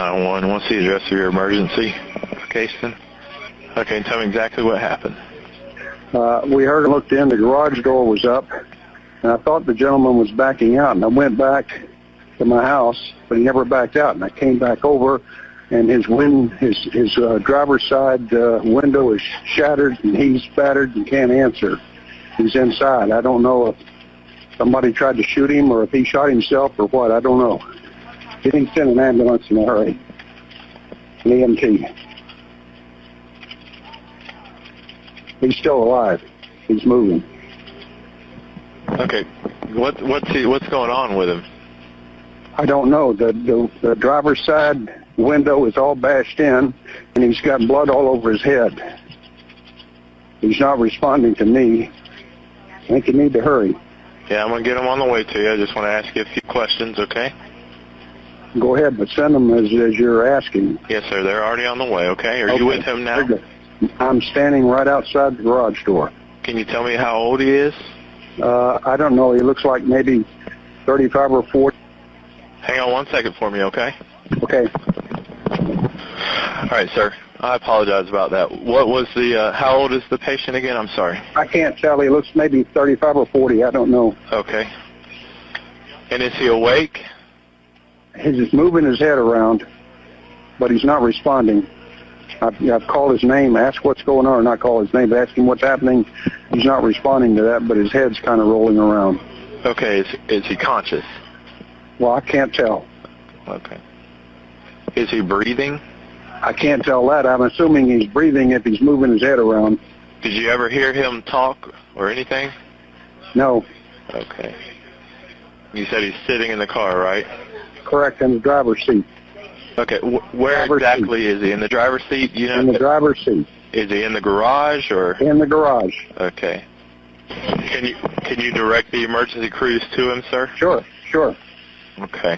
911. What's the address of your emergency case then? Okay, tell me exactly what happened. We heard and looked in. The garage door was up, and I thought the gentleman was backing out. And I went back to my house, but he never backed out. And I came back over, and his driver's side window is shattered, and he's battered and can't answer. He's inside. I don't know if somebody tried to shoot him or if he shot himself or what. I don't know. He didn't send an ambulance in a hurry. An EMT. He's still alive. He's moving. Okay, what's going on with him? I don't know. The driver's side window is all bashed in, and he's got blood all over his head. He's not responding to me. I think you need to hurry. Yeah, I'm going to get him on the way to you. I just want to ask you a few questions, okay? Go ahead, but send them as you're asking. Yes, sir. They're already on the way, okay? Are you with him now? I'm standing right outside the garage door. Can you tell me how old he is? I don't know. He looks like maybe 35 or 40. Hang on 1 second for me, okay? Okay. All right, sir. I apologize about that. What was how old is the patient again? I'm sorry. I can't tell. He looks maybe 35 or 40. I don't know. Okay. And is he awake? He's just moving his head around, but he's not responding. I've called his name, asked what's going on, or not called his name, but asked him what's happening. He's not responding to that, but his head's kind of rolling around. Okay, is he conscious? Well, I can't tell. Okay. Is he breathing? I can't tell that. I'm assuming he's breathing if he's moving his head around. Did you ever hear him talk or anything? No. Okay. You said he's sitting in the car, right? Correct, in the driver's seat. Okay, where exactly is he? In the driver's seat? You know, in the driver's seat. Is he in the garage or? In the garage. Okay. Can you direct the emergency crews to him, sir? Sure. Okay.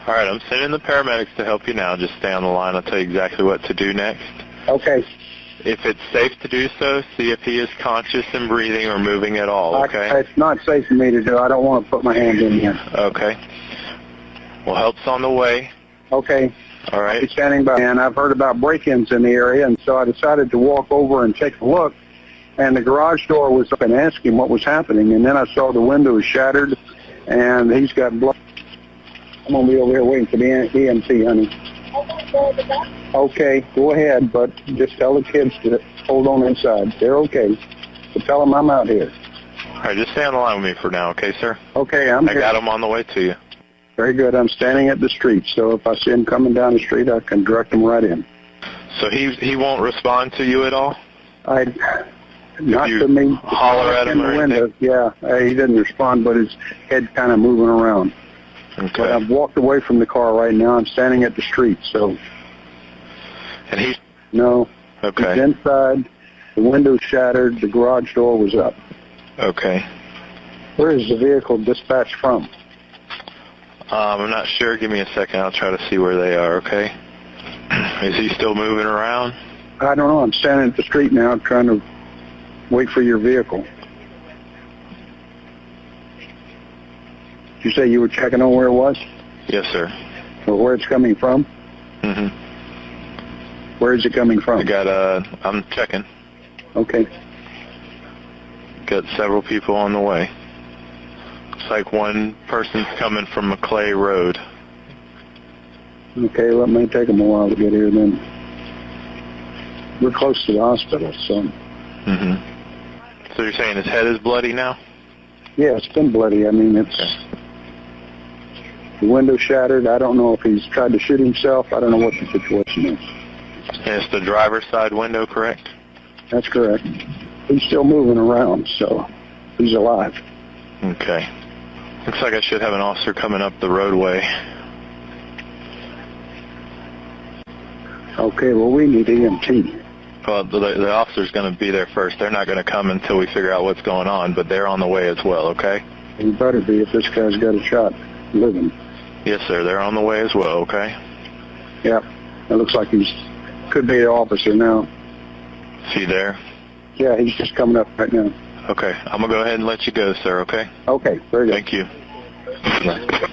All right, I'm sending the paramedics to help you now. Just stay on the line. I'll tell you exactly what to do next. Okay. If it's safe to do so, see if he is conscious and breathing or moving at all, okay? It's not safe for me to do. I don't want to put my hand in here. Okay. Well, help's on the way. Okay. All right. I'll be standing by. And I've heard about break-ins in the area, and so I decided to walk over and take a look. And the garage door was up and asked him what was happening. And then I saw the window was shattered, and he's got blood. I'm going to be over here waiting for the EMT, honey. Okay, go ahead, but just tell the kids to hold on inside. They're okay. But tell them I'm out here. All right, just stay on the line with me for now, okay, sir? Okay, I got him on the way to you. Very good. I'm standing at the street, so if I see him coming down the street, I can direct him right in. So he won't respond to you at all? Not to me. Holler at him or anything? Yeah, he didn't respond, but his head's kind of moving around. Okay. But I've walked away from the car right now. I'm standing at the street, so. And he's? No. Okay. He's inside. The window's shattered. The garage door was up. Okay. Where is the vehicle dispatched from? I'm not sure. Give me a second. I'll try to see where they are, okay? Is he still moving around? I don't know. I'm standing at the street now trying to wait for your vehicle. Did you say you were checking on where it was? Yes, sir. Or where it's coming from? Mm-hmm. Where is it coming from? I'm checking. Okay. Got several people on the way. Looks like one person's coming from McClay Road. Okay, well, it may take them a while to get here then. We're close to the hospital, so. Mm-hmm. So you're saying his head is bloody now? Yeah, it's been bloody. I mean, it's... Okay. The window shattered. I don't know if he's tried to shoot himself. I don't know what the situation is. And it's the driver's side window, correct? That's correct. He's still moving around, so he's alive. Okay. Looks like I should have an officer coming up the roadway. Okay, well, we need EMT. Well, the officer's going to be there first. They're not going to come until we figure out what's going on, but they're on the way as well, okay? He better be if this guy's got a shot living. Yes, sir. They're on the way as well, okay? Yeah. It looks like could be an officer now. Is he there? Yeah, he's just coming up right now. Okay. I'm going to go ahead and let you go, sir, okay? Okay, very good. Thank you. Right.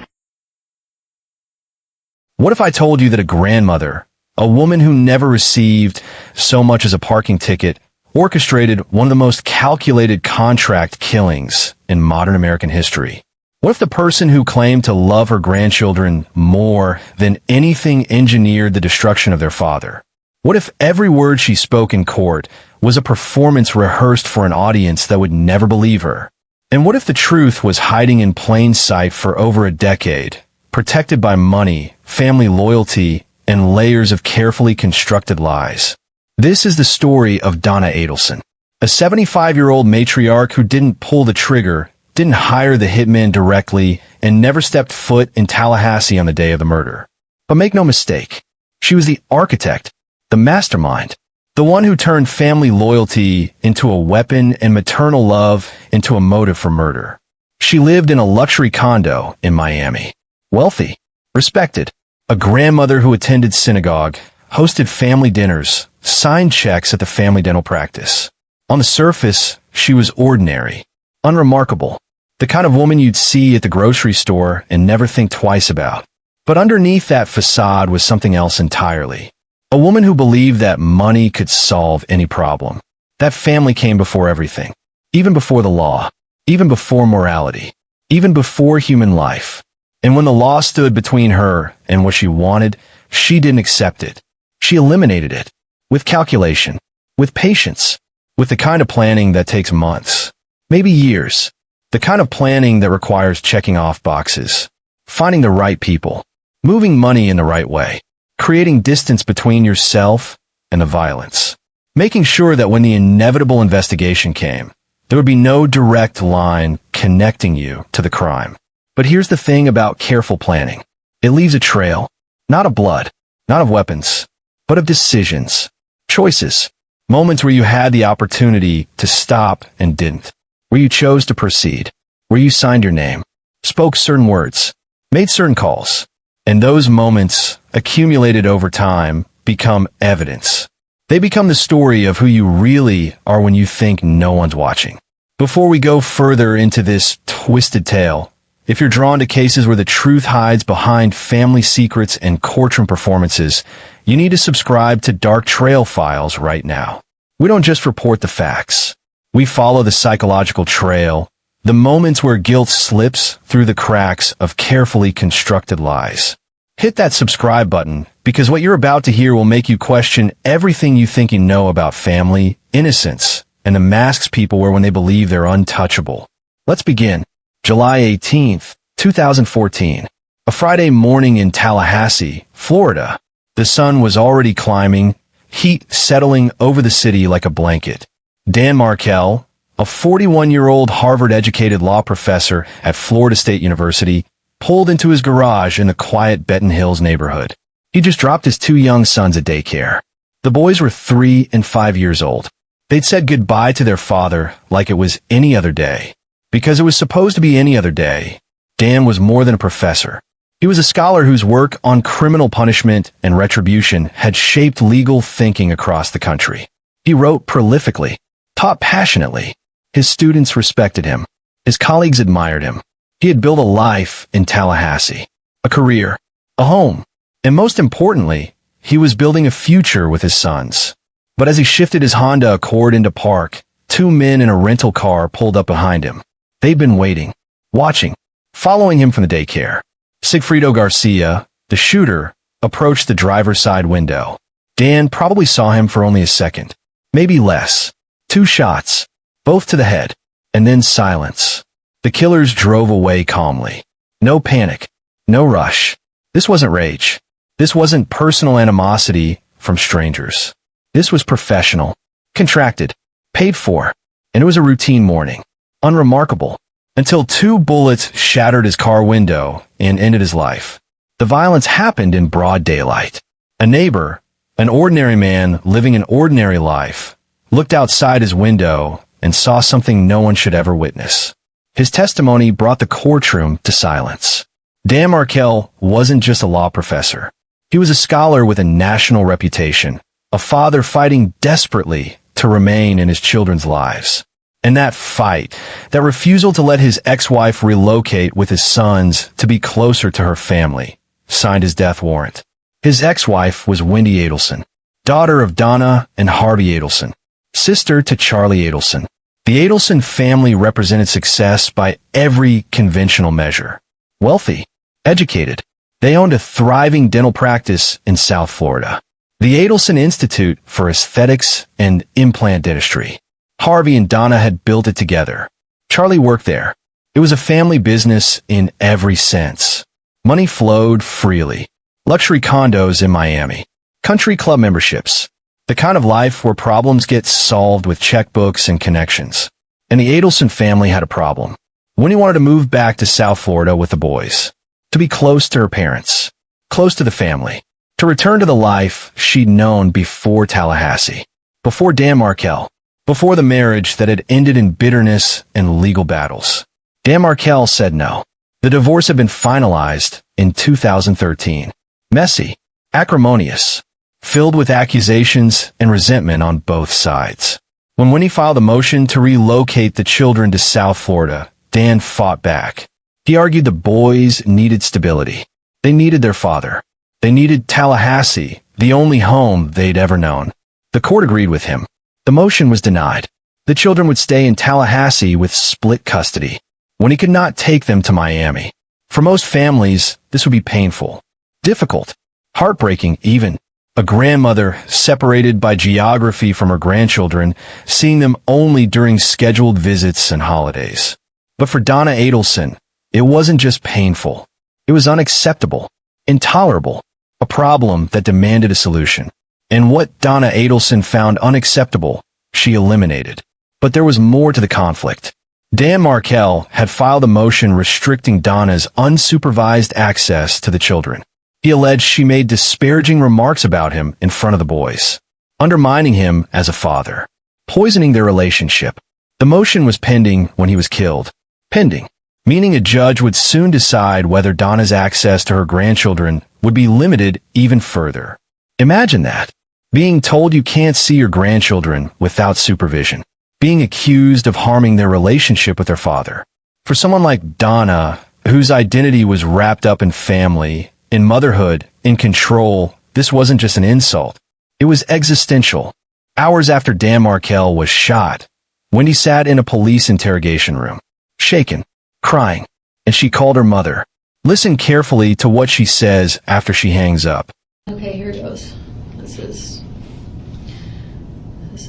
What if I told you that a grandmother, a woman who never received so much as a parking ticket, orchestrated one of the most calculated contract killings in modern American history? What if the person who claimed to love her grandchildren more than anything engineered the destruction of their father? What if every word she spoke in court was a performance rehearsed for an audience that would never believe her? And what if the truth was hiding in plain sight for over a decade, protected by money, family loyalty, and layers of carefully constructed lies? This is the story of Donna Adelson, a 75-year-old matriarch who didn't pull the trigger, didn't hire the hitman directly, and never stepped foot in Tallahassee on the day of the murder. But make no mistake, she was the architect, the mastermind, the one who turned family loyalty into a weapon and maternal love into a motive for murder. She lived in a luxury condo in Miami. Wealthy, respected, a grandmother who attended synagogue, hosted family dinners, signed checks at the family dental practice. On the surface, she was ordinary, unremarkable, the kind of woman you'd see at the grocery store and never think twice about. But underneath that facade was something else entirely. A woman who believed that money could solve any problem. That family came before everything. Even before the law. Even before morality. Even before human life. And when the law stood between her and what she wanted, she didn't accept it. She eliminated it. With calculation. With patience. With the kind of planning that takes months. Maybe years. The kind of planning that requires checking off boxes. Finding the right people. Moving money in the right way. Creating distance between yourself and the violence. Making sure that when the inevitable investigation came, there would be no direct line connecting you to the crime. But here's the thing about careful planning. It leaves a trail, not of blood, not of weapons, but of decisions, choices, moments where you had the opportunity to stop and didn't, where you chose to proceed, where you signed your name, spoke certain words, made certain calls, and those moments, accumulated over time, become evidence. They become the story of who you really are when you think no one's watching. Before we go further into this twisted tale, if you're drawn to cases where the truth hides behind family secrets and courtroom performances, you need to subscribe to Dark Trail Files right now. We don't just report the facts. We follow the psychological trail, the moments where guilt slips through the cracks of carefully constructed lies. Hit that subscribe button, because what you're about to hear will make you question everything you think you know about family, innocence, and the masks people wear when they believe they're untouchable. Let's begin. July 18th, 2014. A Friday morning in Tallahassee, Florida. The sun was already climbing, heat settling over the city like a blanket. Dan Markel, a 41-year-old Harvard-educated law professor at Florida State University, pulled into his garage in the quiet Benton Hills neighborhood. He just dropped his two young sons at daycare. The boys were 3 and 5 years old. They'd said goodbye to their father like it was any other day. Because it was supposed to be any other day, Dan was more than a professor. He was a scholar whose work on criminal punishment and retribution had shaped legal thinking across the country. He wrote prolifically, taught passionately. His students respected him. His colleagues admired him. He had built a life in Tallahassee, a career, a home, and most importantly, he was building a future with his sons. But as he shifted his Honda Accord into park, 2 men in a rental car pulled up behind him. They'd been waiting, watching, following him from the daycare. Sigfrido Garcia, the shooter, approached the driver's side window. Dan probably saw him for only a second, maybe less. 2 shots, both to the head, and then silence. The killers drove away calmly. No panic, no rush. This wasn't rage. This wasn't personal animosity from strangers. This was professional, contracted, paid for, and it was a routine morning. Unremarkable, until 2 bullets shattered his car window and ended his life. The violence happened in broad daylight. A neighbor, an ordinary man living an ordinary life, looked outside his window and saw something no one should ever witness. His testimony brought the courtroom to silence. Dan Markel wasn't just a law professor. He was a scholar with a national reputation, a father fighting desperately to remain in his children's lives. And that fight, that refusal to let his ex-wife relocate with his sons to be closer to her family, signed his death warrant. His ex-wife was Wendy Adelson, daughter of Donna and Harvey Adelson, sister to Charlie Adelson. The Adelson family represented success by every conventional measure. Wealthy, educated. They owned a thriving dental practice in South Florida, the Adelson Institute for Aesthetics and Implant Dentistry. Harvey and Donna had built it together. Charlie worked there. It was a family business in every sense. Money flowed freely. Luxury condos in Miami. Country club memberships. The kind of life where problems get solved with checkbooks and connections. And the Adelson family had a problem. Winnie wanted to move back to South Florida with the boys. To be close to her parents. Close to the family. To return to the life she'd known before Tallahassee. Before Dan Markel. Before the marriage that had ended in bitterness and legal battles. Dan Markel said no. The divorce had been finalized in 2013. Messy. Acrimonious. Filled with accusations and resentment on both sides. When Winnie filed a motion to relocate the children to South Florida, Dan fought back. He argued the boys needed stability. They needed their father. They needed Tallahassee, the only home they'd ever known. The court agreed with him. The motion was denied. The children would stay in Tallahassee with split custody. Winnie could not take them to Miami. For most families, this would be painful, difficult, heartbreaking even. A grandmother separated by geography from her grandchildren, seeing them only during scheduled visits and holidays. But for Donna Adelson, it wasn't just painful. It was unacceptable, intolerable, a problem that demanded a solution. And what Donna Adelson found unacceptable, she eliminated. But there was more to the conflict. Dan Markel had filed a motion restricting Donna's unsupervised access to the children. He alleged she made disparaging remarks about him in front of the boys, undermining him as a father, poisoning their relationship. The motion was pending when he was killed. Pending, meaning a judge would soon decide whether Donna's access to her grandchildren would be limited even further. Imagine that. Being told you can't see your grandchildren without supervision. Being accused of harming their relationship with their father. For someone like Donna, whose identity was wrapped up in family, in motherhood, in control, this wasn't just an insult. It was existential. Hours after Dan Markel was shot, Wendy sat in a police interrogation room, shaken, crying, and she called her mother. Listen carefully to what she says after she hangs up. Okay, here goes. This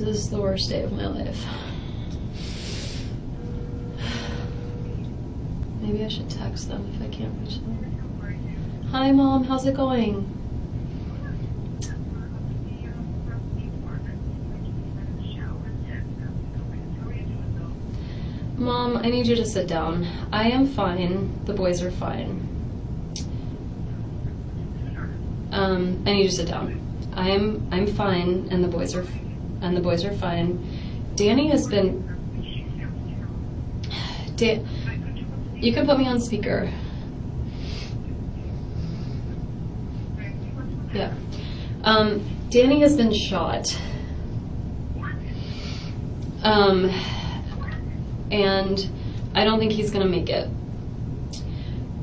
is the worst day of my life. Maybe I should text them if I can't reach them. Hi, Mom. How's it going? Mom, I need you to sit down. I am fine. The boys are fine. I need you to sit down. I'm fine, and the boys are fine. Danny has been. You can put me on speaker. Yeah. Danny has been shot. And I don't think he's gonna make it.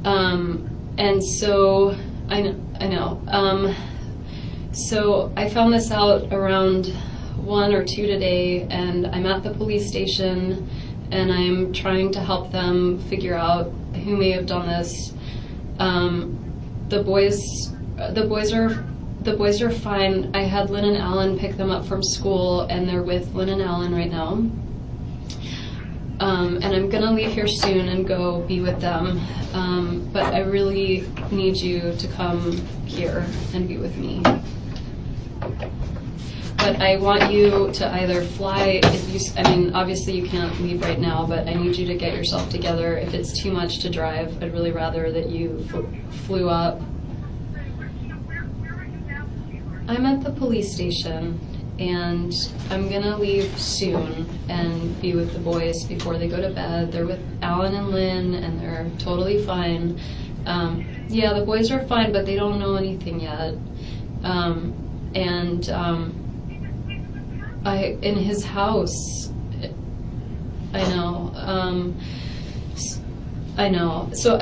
And so I know. So I found this out around 1 or 2 today, and I'm at the police station, and I'm trying to help them figure out who may have done this. The boys are fine. I had Lynn and Alan pick them up from school, and they're with Lynn and Alan right now. And I'm gonna leave here soon and go be with them. But I really need you to come here and be with me. But I want you to either fly, obviously you can't leave right now, but I need you to get yourself together. If it's too much to drive, I'd really rather that you flew up. I'm at the police station, and I'm gonna leave soon and be with the boys before they go to bed. They're with Alan and Lynn, and they're totally fine. Yeah, the boys are fine, but they don't know anything yet. In his house, I know. So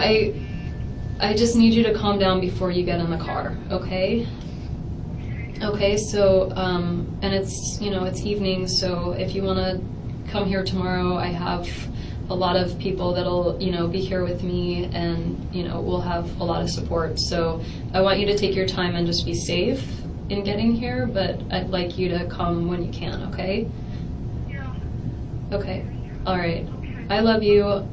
I just need you to calm down before you get in the car, okay? Okay, so, and it's, it's evening, so if you want to come here tomorrow, I have a lot of people that'll, be here with me, and, we'll have a lot of support. So I want you to take your time and just be safe in getting here, but I'd like you to come when you can, okay? Yeah. Okay, all right. I love you.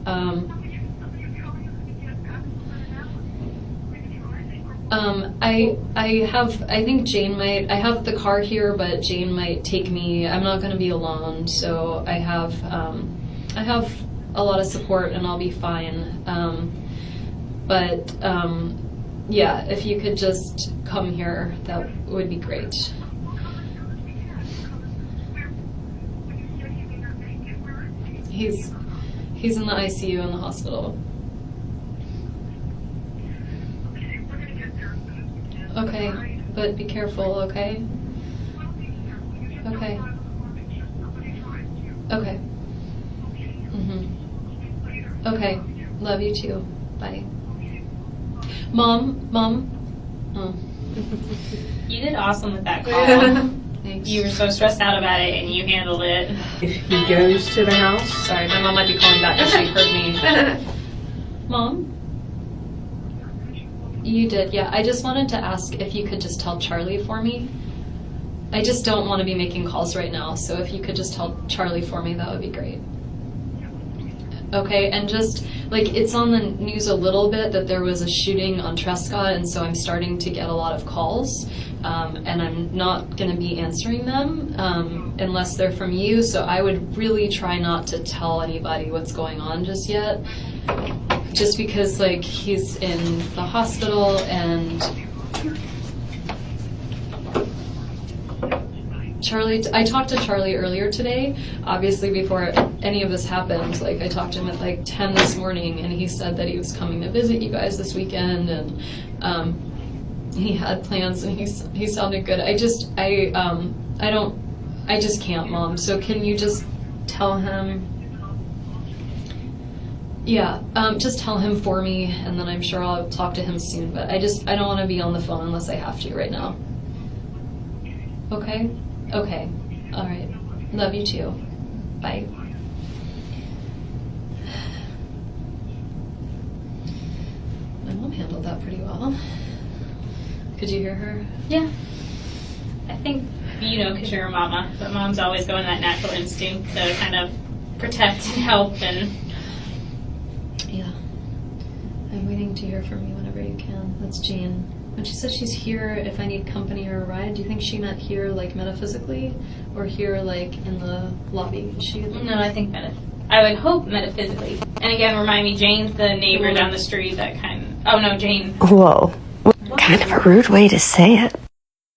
I think Jane might, I have the car here, but Jane might take me. I'm not going to be alone, so I have a lot of support and I'll be fine. Yeah, if you could just come here, that would be great. He's in the ICU in the hospital. Okay, but be careful, okay? Okay. Okay. Okay. Love you too. Bye. Mom? Oh. You did awesome with that call. Thanks. You were so stressed out about it, and you handled it. If he goes to the house, Sorry, my mom might be calling back because she heard me. Mom? You did, yeah. I just wanted to ask if you could just tell Charlie for me. I just don't want to be making calls right now, so if you could just tell Charlie for me, that would be great. Okay, and just, it's on the news a little bit that there was a shooting on Trescott, and so I'm starting to get a lot of calls, and I'm not going to be answering them unless they're from you, so I would really try not to tell anybody what's going on just yet, just because, he's in the hospital, and Charlie, I talked to Charlie earlier today, obviously before any of this happened. I talked to him at 10 this morning, and he said that he was coming to visit you guys this weekend, and he had plans, and he sounded good. I just can't, Mom. So can you just tell him? Yeah, just tell him for me, and then I'm sure I'll talk to him soon. But I don't want to be on the phone unless I have to right now. Okay? Okay. All right. Love you too. Bye. My mom handled that pretty well. Could you hear her? Yeah. I think, because you're a mama, but moms always go in that natural instinct to kind of protect and help and... Yeah. I'm waiting to hear from you whenever you can. That's Jane. When she said she's here if I need company or a ride, do you think she meant here, metaphysically, or here, in the lobby? No, I think I would hope metaphysically. And again, remind me, Jane's the neighbor down the street oh no, Jane. Whoa. What kind of a rude way to say it.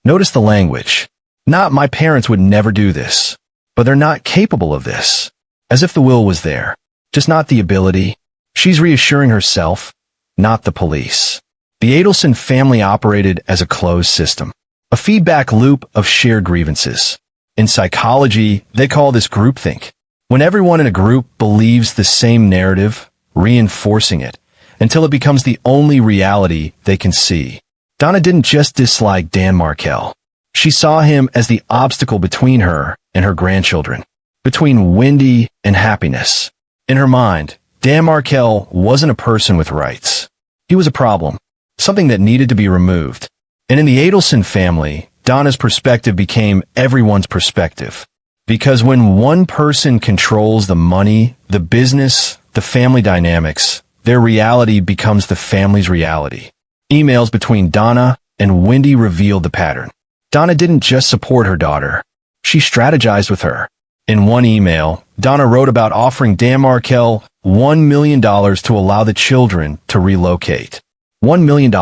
Notice the language. Not my parents would never do this, but they're not capable of this. As if the will was there, just not the ability. She's reassuring herself, not the police. The Adelson family operated as a closed system, a feedback loop of shared grievances. In psychology, they call this groupthink. When everyone in a group believes the same narrative, reinforcing it, until it becomes the only reality they can see. Donna didn't just dislike Dan Markel. She saw him as the obstacle between her and her grandchildren, between Wendy and happiness. In her mind, Dan Markel wasn't a person with rights. He was a problem. Something that needed to be removed. And in the Adelson family, Donna's perspective became everyone's perspective. Because when one person controls the money, the business, the family dynamics, their reality becomes the family's reality. Emails between Donna and Wendy revealed the pattern. Donna didn't just support her daughter. She strategized with her. In one email, Donna wrote about offering Dan Markel $1 million to allow the children to relocate. $1 million.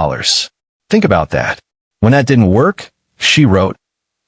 Think about that. When that didn't work, she wrote,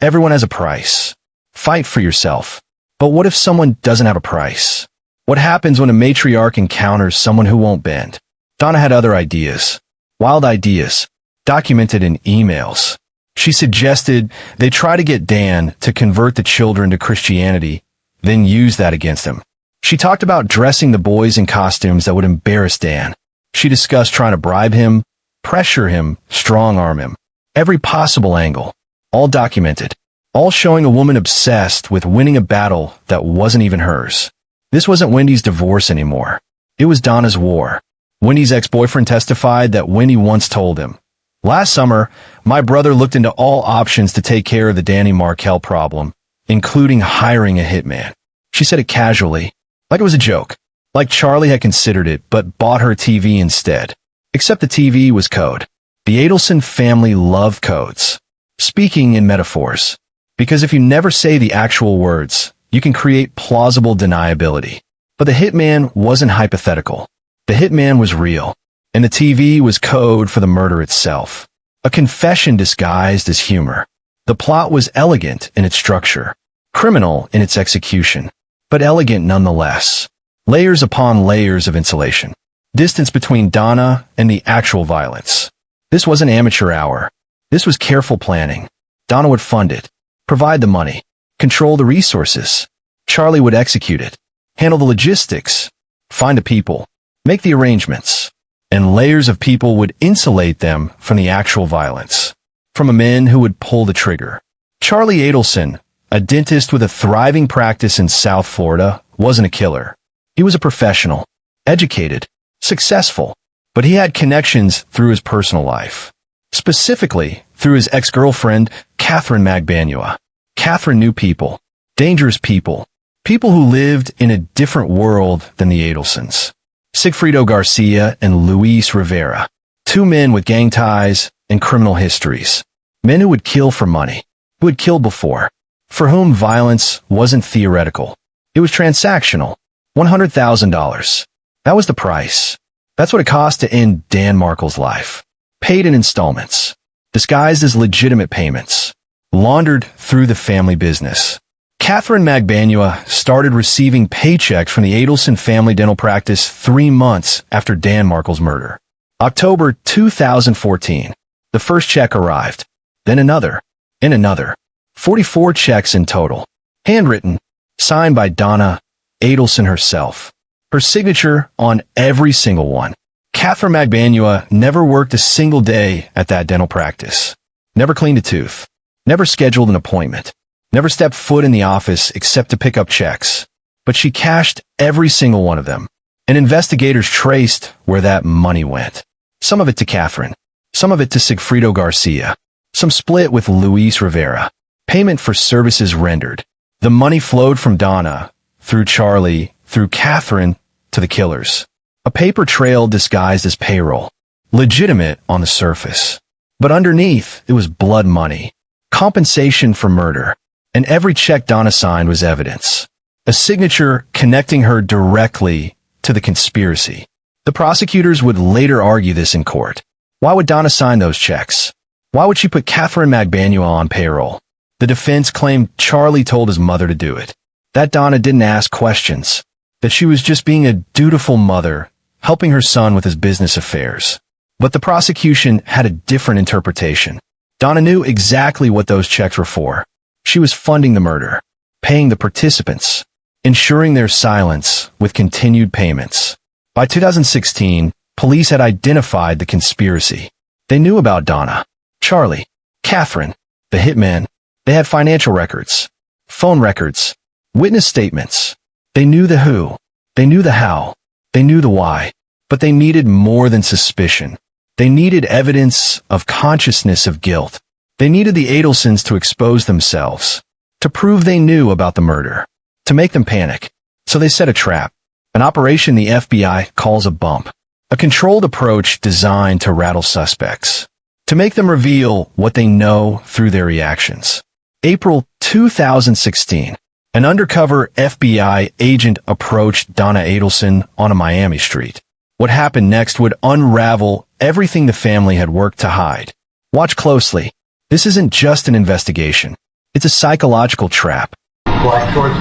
everyone has a price. Fight for yourself. But what if someone doesn't have a price? What happens when a matriarch encounters someone who won't bend? Donna had other ideas. Wild ideas. Documented in emails. She suggested they try to get Dan to convert the children to Christianity, then use that against him. She talked about dressing the boys in costumes that would embarrass Dan. She discussed trying to bribe him, pressure him, strong-arm him. Every possible angle. All documented. All showing a woman obsessed with winning a battle that wasn't even hers. This wasn't Wendy's divorce anymore. It was Donna's war. Wendy's ex-boyfriend testified that Wendy once told him, "Last summer, my brother looked into all options to take care of the Dan Markel problem, including hiring a hitman." She said it casually, like it was a joke, like Charlie had considered it but bought her a TV instead. Except the TV was code. The Adelson family loved codes. Speaking in metaphors. Because if you never say the actual words, you can create plausible deniability. But the hitman wasn't hypothetical. The hitman was real. And the TV was code for the murder itself. A confession disguised as humor. The plot was elegant in its structure. Criminal in its execution. But elegant nonetheless. Layers upon layers of insulation. Distance between Donna and the actual violence. This wasn't amateur hour. This was careful planning. Donna would fund it, provide the money, control the resources. Charlie would execute it, handle the logistics, find the people, make the arrangements. And layers of people would insulate them from the actual violence. From a man who would pull the trigger. Charlie Adelson, a dentist with a thriving practice in South Florida, wasn't a killer. He was a professional, educated, successful, but he had connections through his personal life. Specifically, through his ex-girlfriend, Catherine Magbanua. Catherine knew people, dangerous people, people who lived in a different world than the Adelsons. Sigfredo Garcia and Luis Rivera, two men with gang ties and criminal histories. Men who would kill for money, who had killed before, for whom violence wasn't theoretical. It was transactional. $100,000. That was the price. That's what it cost to end Dan Markel's life. Paid in installments. Disguised as legitimate payments. Laundered through the family business. Catherine Magbanua started receiving paychecks from the Adelson family dental practice 3 months after Dan Markel's murder. October 2014. The first check arrived. Then another. And another. 44 checks in total. Handwritten. Signed by Donna Adelson herself. Her signature on every single one. Catherine Magbanua never worked a single day at that dental practice. Never cleaned a tooth. Never scheduled an appointment. Never stepped foot in the office except to pick up checks. But she cashed every single one of them. And investigators traced where that money went. Some of it to Catherine. Some of it to Sigfredo Garcia. Some split with Luis Rivera. Payment for services rendered. The money flowed from Donna, through Charlie, through Catherine, to the killers. A paper trail disguised as payroll. Legitimate on the surface. But underneath, it was blood money. Compensation for murder. And every check Donna signed was evidence. A signature connecting her directly to the conspiracy. The prosecutors would later argue this in court. Why would Donna sign those checks? Why would she put Catherine Magbanua on payroll? The defense claimed Charlie told his mother to do it. That Donna didn't ask questions. That she was just being a dutiful mother, helping her son with his business affairs. But the prosecution had a different interpretation. Donna knew exactly what those checks were for. She was funding the murder, paying the participants, ensuring their silence with continued payments. By 2016, police had identified the conspiracy. They knew about Donna, Charlie, Catherine, the hitman. They had financial records, phone records, witness statements. They knew the who. They knew the how. They knew the why. But they needed more than suspicion. They needed evidence of consciousness of guilt. They needed the Adelsons to expose themselves, to prove they knew about the murder, to make them panic. So they set a trap, an operation the FBI calls a bump, a controlled approach designed to rattle suspects, to make them reveal what they know through their reactions. April 2016, an undercover FBI agent approached Donna Adelson on a Miami street. What happened next would unravel everything the family had worked to hide. Watch closely. This isn't just an investigation. It's a psychological trap. Black towards,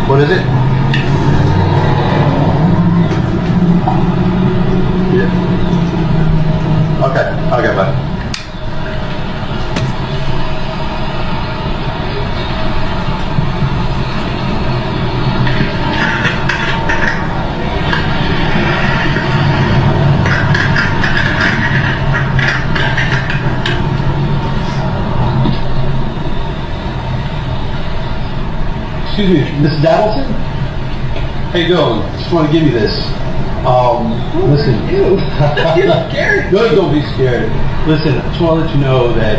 what is it? Yeah. Okay, bye. Excuse me, Mrs. Adelson? How you doing? Just want to give you this. Listen. You're scared. No, don't be scared. Listen, I just want to let you know that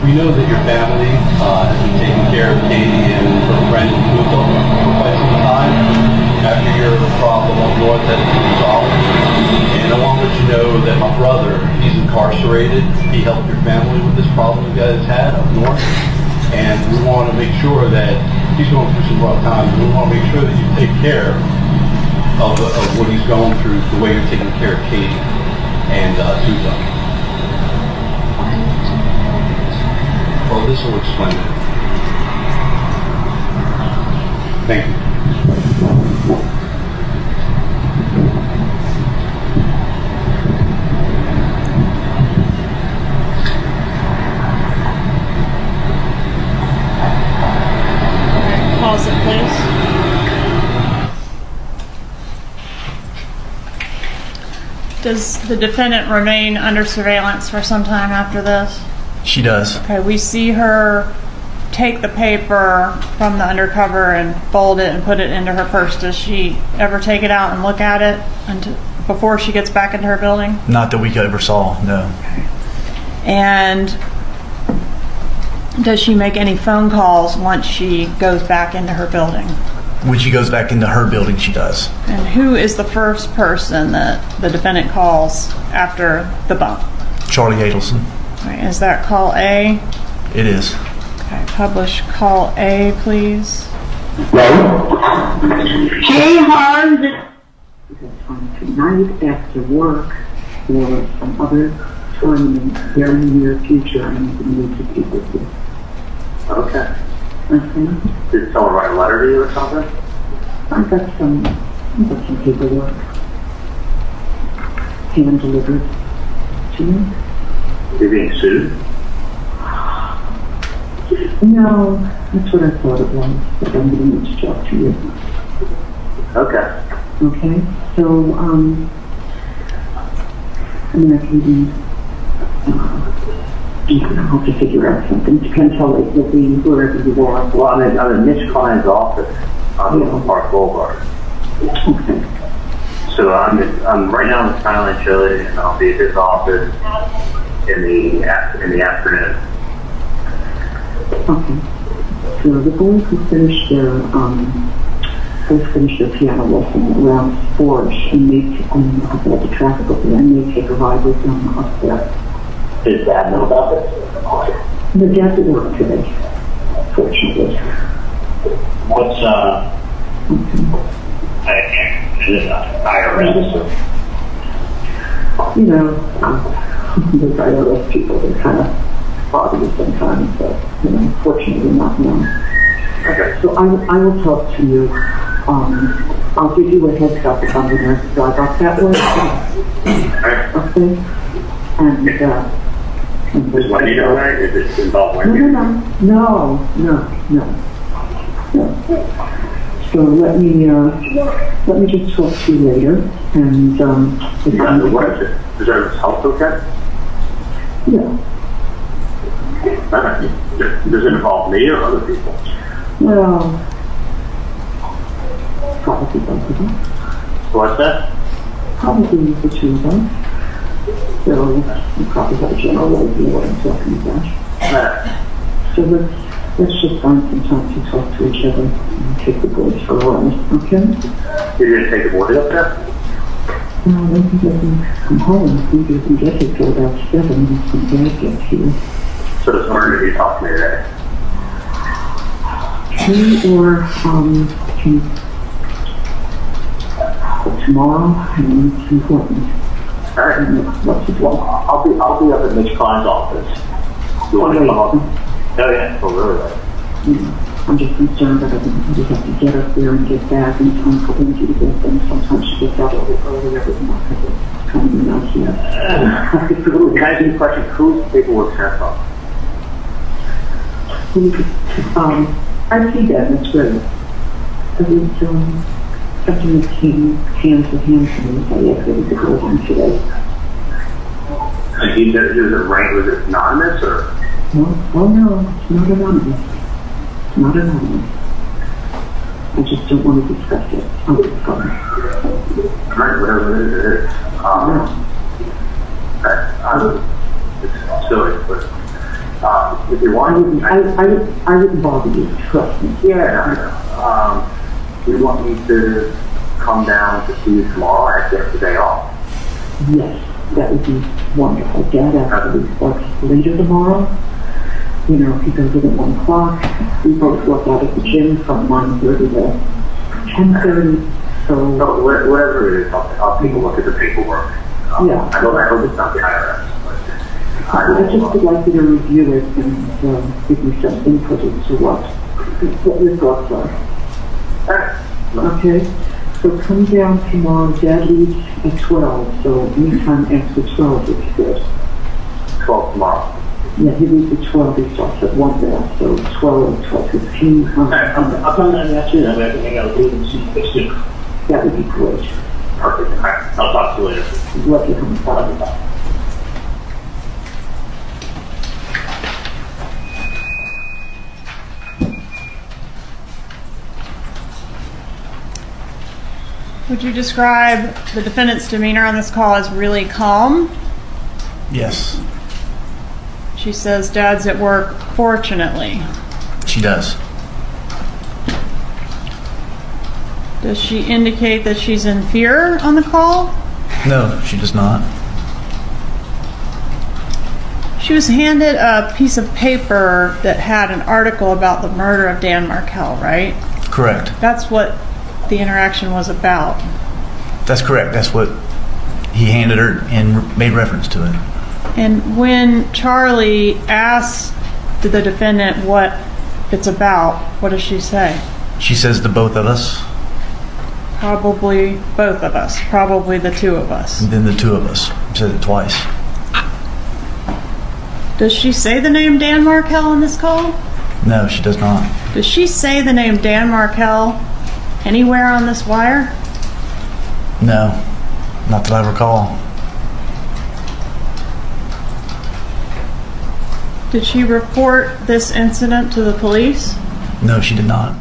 we know that your family has been taking care of Katie and her friend moved on for quite some time after your problem up north had been resolved. And I want to let you know that my brother, he's incarcerated. He helped your family with this problem you guys had up north. And we want to make sure that he's going through some rough times. We want to make sure that you take care of what he's going through, the way you're taking care of Katie and Tuzo. Well, this will explain it. Thank you. Pause it, please. Does the defendant remain under surveillance for some time after this? She does. Okay, we see her take the paper from the undercover and fold it and put it into her purse. Does she ever take it out and look at it before she gets back into her building? Not that we ever saw, no. Okay. And does she make any phone calls once she goes back into her building? When she goes back into her building, she does. And who is the first person that the defendant calls after the bump? Charlie Adelson. Right, is that call A? It is. Okay, publish call A, please. Hey, Hans. Tonight after work or some other time in the very near future, I need to speak with you. Okay. Okay. Did someone write a letter to you or something? I've got some paperwork hand delivered to you. You're being sued? No, that's what I thought it was, but I'm going to talk to you. Okay. Okay, so, I mean, I can hope to figure out something. Depends how late you'll be, wherever you are. Well, I'm in Mitch Klein's office on Park Boulevard. Okay. So I'm right now in Skyline Chili, and I'll be at his office in the afternoon. Okay. So the boys who finished their piano lesson around 4-ish, and I've got the traffic over there, and they take a ride with them up there. Does Dad know about this? The dad at work today, fortunately. What's, is it IRS? You know, those IRS people, they're kind of foggy sometimes, but, fortunately not known. Okay. So I will talk to you. I'll give you a heads up if I'm going to drive up that way. Okay? And, Does Wendy know that? Is it involved Wendy? No. So let me just talk to you later, and What is it? Is there a health okay? Yeah. Does it involve me or other people? Well, probably both of us. What's that? Probably the two of us. So you probably have a general idea what I'm talking about. So let's just find some time to talk to each other and take the boys for a ride, okay? You're going to take the boys up there? No, maybe they can come home. Maybe we can get here till about 7 when some dad gets here. So does Martin to be talking to me today? Tomorrow, and it's important. All right. What's it like? I'll be up at Mitch Klein's office. You want to come up? Oh yeah. Oh really? I'm just concerned that I just have to get up there and get back in time for Lindsay to get them. Sometimes she gets out a little earlier, but not because it's kind of nuts here. Can I ask you a question? Whose paperwork sent from? I see that, that's great. I was something that came hand to hand to me, so I exited the building today. Was it anonymous or? No, oh no, it's not anonymous. It's not anonymous. I just don't want to discuss it on the phone. Right, whatever it is. It's silly, but if you want, I wouldn't bother you, trust me. yeah. You want me to come down to see you tomorrow? I have to have the day off. Yes, that would be wonderful. Dad actually works later tomorrow. You know, he goes in at 1 o'clock. We both work out at the gym from 9:30 to 10:30. So whatever it is, I'll take a look at the paperwork. Yeah. I hope it's not the IRS. I just would like you to review it and give me some input into what your thoughts are. Okay? So come down tomorrow. Dad leaves at 12, so anytime after 12 would be good. 12 tomorrow. Yeah, he leaves at 12. He starts at 1 there, so 12, 12:15. I'll come down after that. I think I got to leave and see you guys soon. That would be great. Perfect. I'll talk to you later. Love you coming by. Would you describe the defendant's demeanor on this call as really calm? Yes, She says Dad's at work, fortunately. she does. Does she indicate that she's in fear on the call? No, she does not. She was handed a piece of paper that had an article about the murder of Dan Markel, right? Correct. That's what the interaction was about. That's correct. That's what he handed her and made reference to it. And when Charlie asked the defendant what it's about, what does she say? She says to both of us, Probably both of us. Probably the two of us. and then the two of us. Said it twice. Does she say the name Dan Markel on this call? No, she does not. Does she say the name Dan Markel anywhere on this wire? No, not that I recall. Did she report this incident to the police? No, she did not.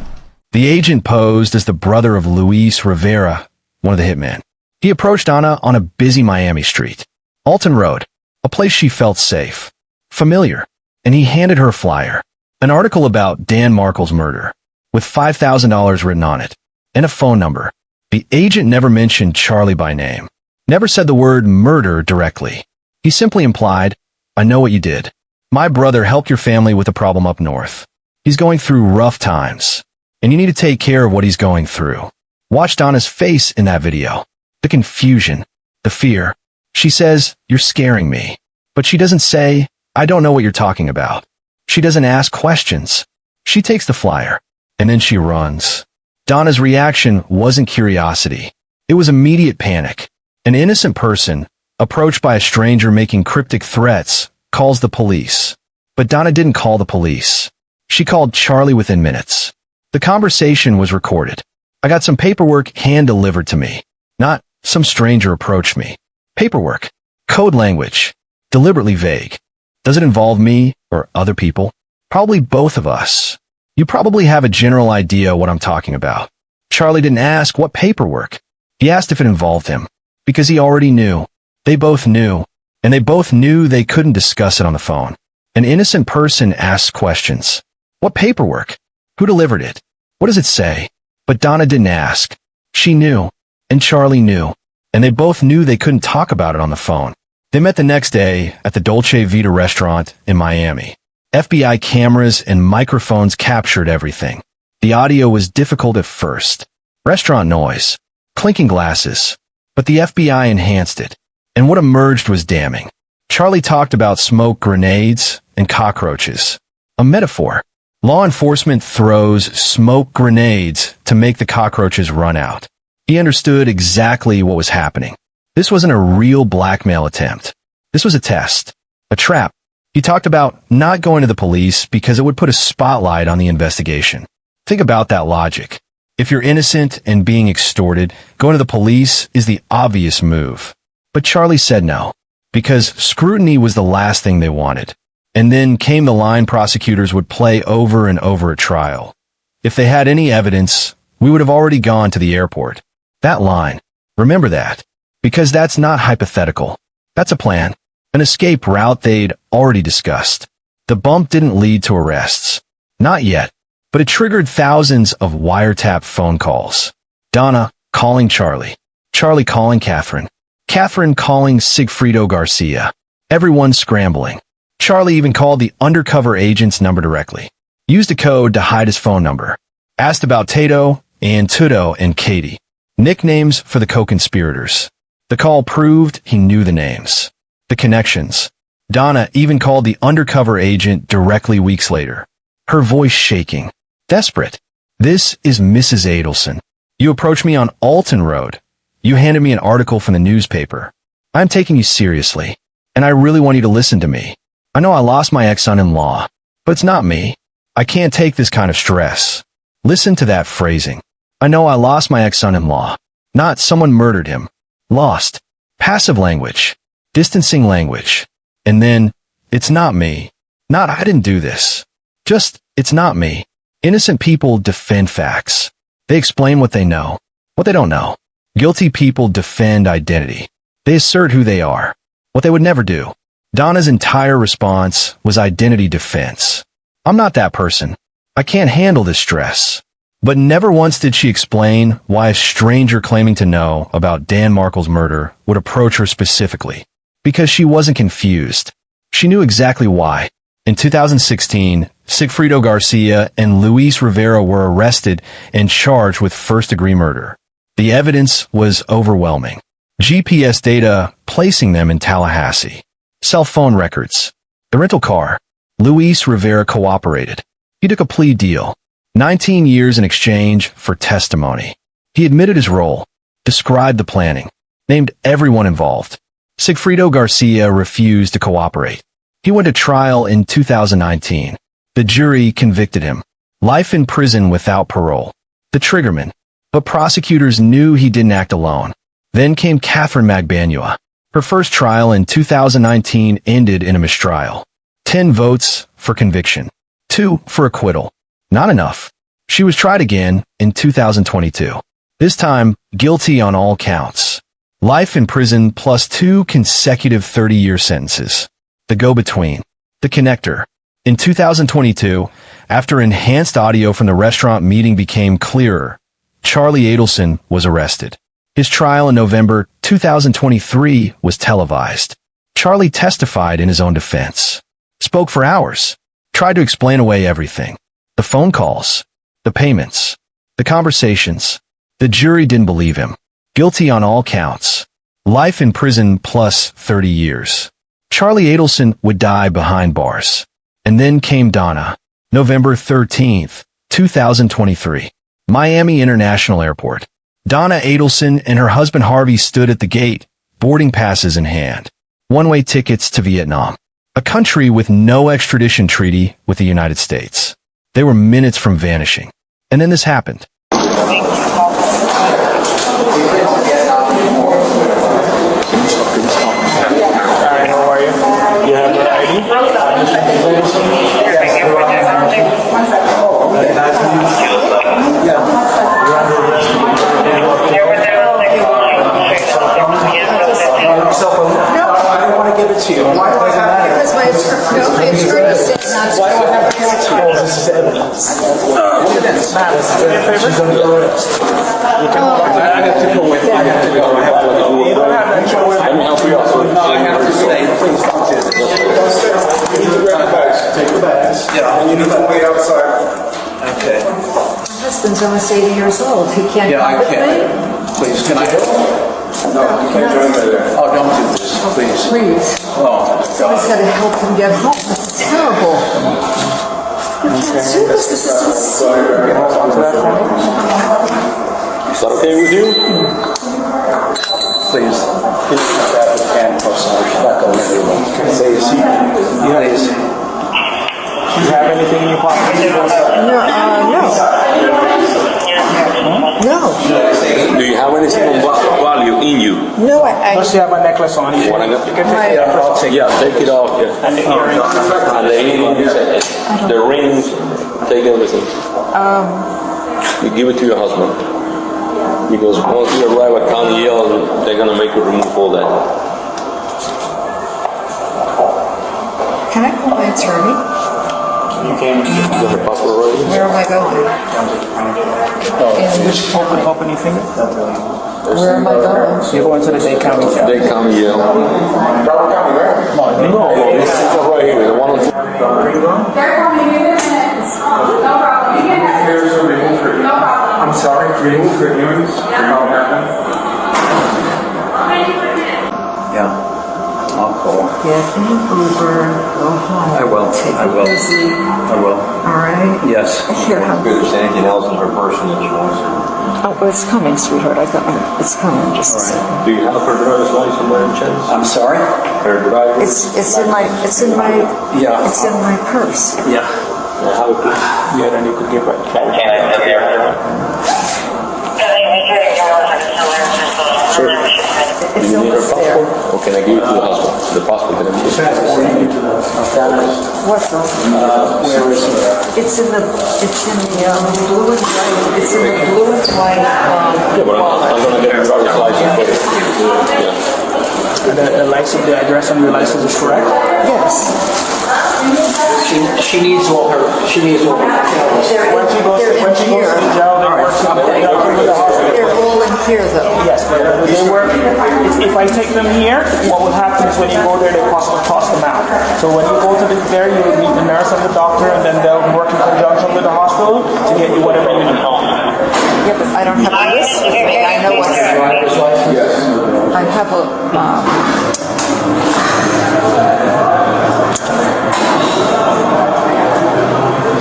The agent posed as the brother of Luis Rivera, one of the hitmen. He approached Donna on a busy Miami street, Alton Road, a place she felt safe, familiar, and he handed her a flyer, an article about Dan Markel's murder, with $5,000 written on it, and a phone number. The agent never mentioned Charlie by name, never said the word murder directly. He simply implied, I know what you did. My brother helped your family with a problem up north. He's going through rough times, and you need to take care of what he's going through. Watch Donna's face in that video. The confusion, the fear. She says, you're scaring me. But she doesn't say, I don't know what you're talking about. She doesn't ask questions. She takes the flyer, and then she runs. Donna's reaction wasn't curiosity. It was immediate panic. An innocent person, approached by a stranger making cryptic threats, calls the police. But Donna didn't call the police. She called Charlie within minutes. The conversation was recorded. I got some paperwork hand-delivered to me. Not some stranger approached me. Paperwork. Code language. Deliberately vague. Does it involve me or other people? Probably both of us. You probably have a general idea what I'm talking about. Charlie didn't ask what paperwork. He asked if it involved him. Because he already knew. They both knew. And they both knew they couldn't discuss it on the phone. An innocent person asks questions. What paperwork? Who delivered it? What does it say? But Donna didn't ask. She knew. And Charlie knew. And they both knew they couldn't talk about it on the phone. They met the next day at the Dolce Vita restaurant in Miami. FBI cameras and microphones captured everything. The audio was difficult at first. Restaurant noise. Clinking glasses. But the FBI enhanced it. And what emerged was damning. Charlie talked about smoke grenades and cockroaches. A metaphor. Law enforcement throws smoke grenades to make the cockroaches run out. He understood exactly what was happening. This wasn't a real blackmail attempt. This was a test. A trap. He talked about not going to the police because it would put a spotlight on the investigation. Think about that logic. If you're innocent and being extorted, going to the police is the obvious move. But Charlie said no, because scrutiny was the last thing they wanted. And then came the line prosecutors would play over and over at trial. If they had any evidence, we would have already gone to the airport. That line. Remember that. Because that's not hypothetical. That's a plan. An escape route they'd already discussed. The bump didn't lead to arrests. Not yet. But it triggered thousands of wiretap phone calls. Donna calling Charlie. Charlie calling Catherine. Catherine calling Sigfrido Garcia. Everyone scrambling. Charlie even called the undercover agent's number directly. Used a code to hide his phone number. Asked about Tato and Tudo and Katie. Nicknames for the co-conspirators. The call proved he knew the names. The connections. Donna even called the undercover agent directly weeks later. Her voice shaking. Desperate. This is Mrs. Adelson. You approached me on Alton Road. You handed me an article from the newspaper. I'm taking you seriously. And I really want you to listen to me. I know I lost my ex-son-in-law. But it's not me. I can't take this kind of stress. Listen to that phrasing. I know I lost my ex-son-in-law. Not someone murdered him. Lost. Passive language. Distancing language. And then, it's not me. Not I didn't do this. Just, it's not me. Innocent people defend facts. They explain what they know. What they don't know. Guilty people defend identity. They assert who they are. What they would never do. Donna's entire response was identity defense. I'm not that person. I can't handle this stress. But never once did she explain why a stranger claiming to know about Dan Markel's murder would approach her specifically. Because she wasn't confused. She knew exactly why. In 2016, Sigfrido Garcia and Luis Rivera were arrested and charged with first-degree murder. The evidence was overwhelming. GPS data placing them in Tallahassee. Cell phone records. The rental car. Luis Rivera cooperated. He took a plea deal. 19 years in exchange for testimony. He admitted his role, described the planning, named everyone involved. Sigfrido Garcia refused to cooperate. He went to trial in 2019. The jury convicted him. Life in prison without parole. The triggerman. But prosecutors knew he didn't act alone. Then came Catherine Magbanua. Her first trial in 2019 ended in a mistrial. 10 votes for conviction. 2 for acquittal. Not enough. She was tried again in 2022. This time, guilty on all counts. Life in prison plus 2 consecutive 30-year sentences. The go-between. The connector. In 2022, after enhanced audio from the restaurant meeting became clearer, Charlie Adelson was arrested. His trial in November 2023 was televised. Charlie testified in his own defense. Spoke for hours. Tried to explain away everything. The phone calls. The payments. The conversations. The jury didn't believe him. Guilty on all counts. Life in prison plus 30 years. Charlie Adelson would die behind bars. And then came Donna. November 13th, 2023. Miami International Airport. Donna Adelson and her husband Harvey stood at the gate, boarding passes in hand. One-way tickets to Vietnam. A country with no extradition treaty with the United States. They were minutes from vanishing. And then this happened. My husband's almost 80 years old. He can't come with me? Please, can I help? No, you can't do it. Oh, don't do this, please. Please. Oh, Someone's got to help him get home. It's terrible. You can't do this. This is insane. Is that okay with you? Please. Please come back with handcuffs on. She's not going anywhere. Say your seat. Please. Do you have anything in your pocket? No. Do you have anything of value in you? No, I Does she have a necklace on? You can take it off. Yeah, take it off. Yeah. And the earrings. And the rings. Take everything. You give it to your husband. Because once you arrive at County Yale, they're going to make you remove all that. Can I call my attorney? You can get the passport already? Where am I going? Just open your finger. Where am I going? You're going to the Dade County Jail. Dade County Yale. No, this is right here. The one on... I'm sorry, remove her earrings? Yeah, I'll call. Get an Uber, go home. I will. Take I it will. easy. I will. All right? Yes. Here, hon. If there's anything else in her person that she wants. Oh, it's coming, sweetheart. I got it's coming. Just a second. Do you have her driver's license by any chance? I'm sorry? Her driver's It's in my Yeah. it's in my purse. Yeah. How it is? Yeah, then you could give it. Sure. It's You need her almost there. passport? Or can I give it to the husband? The passport can I give it to the What's wrong? Where is it? It's in the blue and white. It's in the blue and white. Yeah, but I'm going to get her driver's license. But, yeah. And the license, the address on your license is correct? Yes. She needs all her. When she goes to the jail, they work with the hospital. They're all in here, though. Yes, they work. If I take them here, what will happen is when you go there, they toss them out. So when you go to there, you will meet the nurse and the doctor, and then they'll work in conjunction with the hospital to get you whatever you need. Yeah, but I don't have a list with me. I know what's. I have a.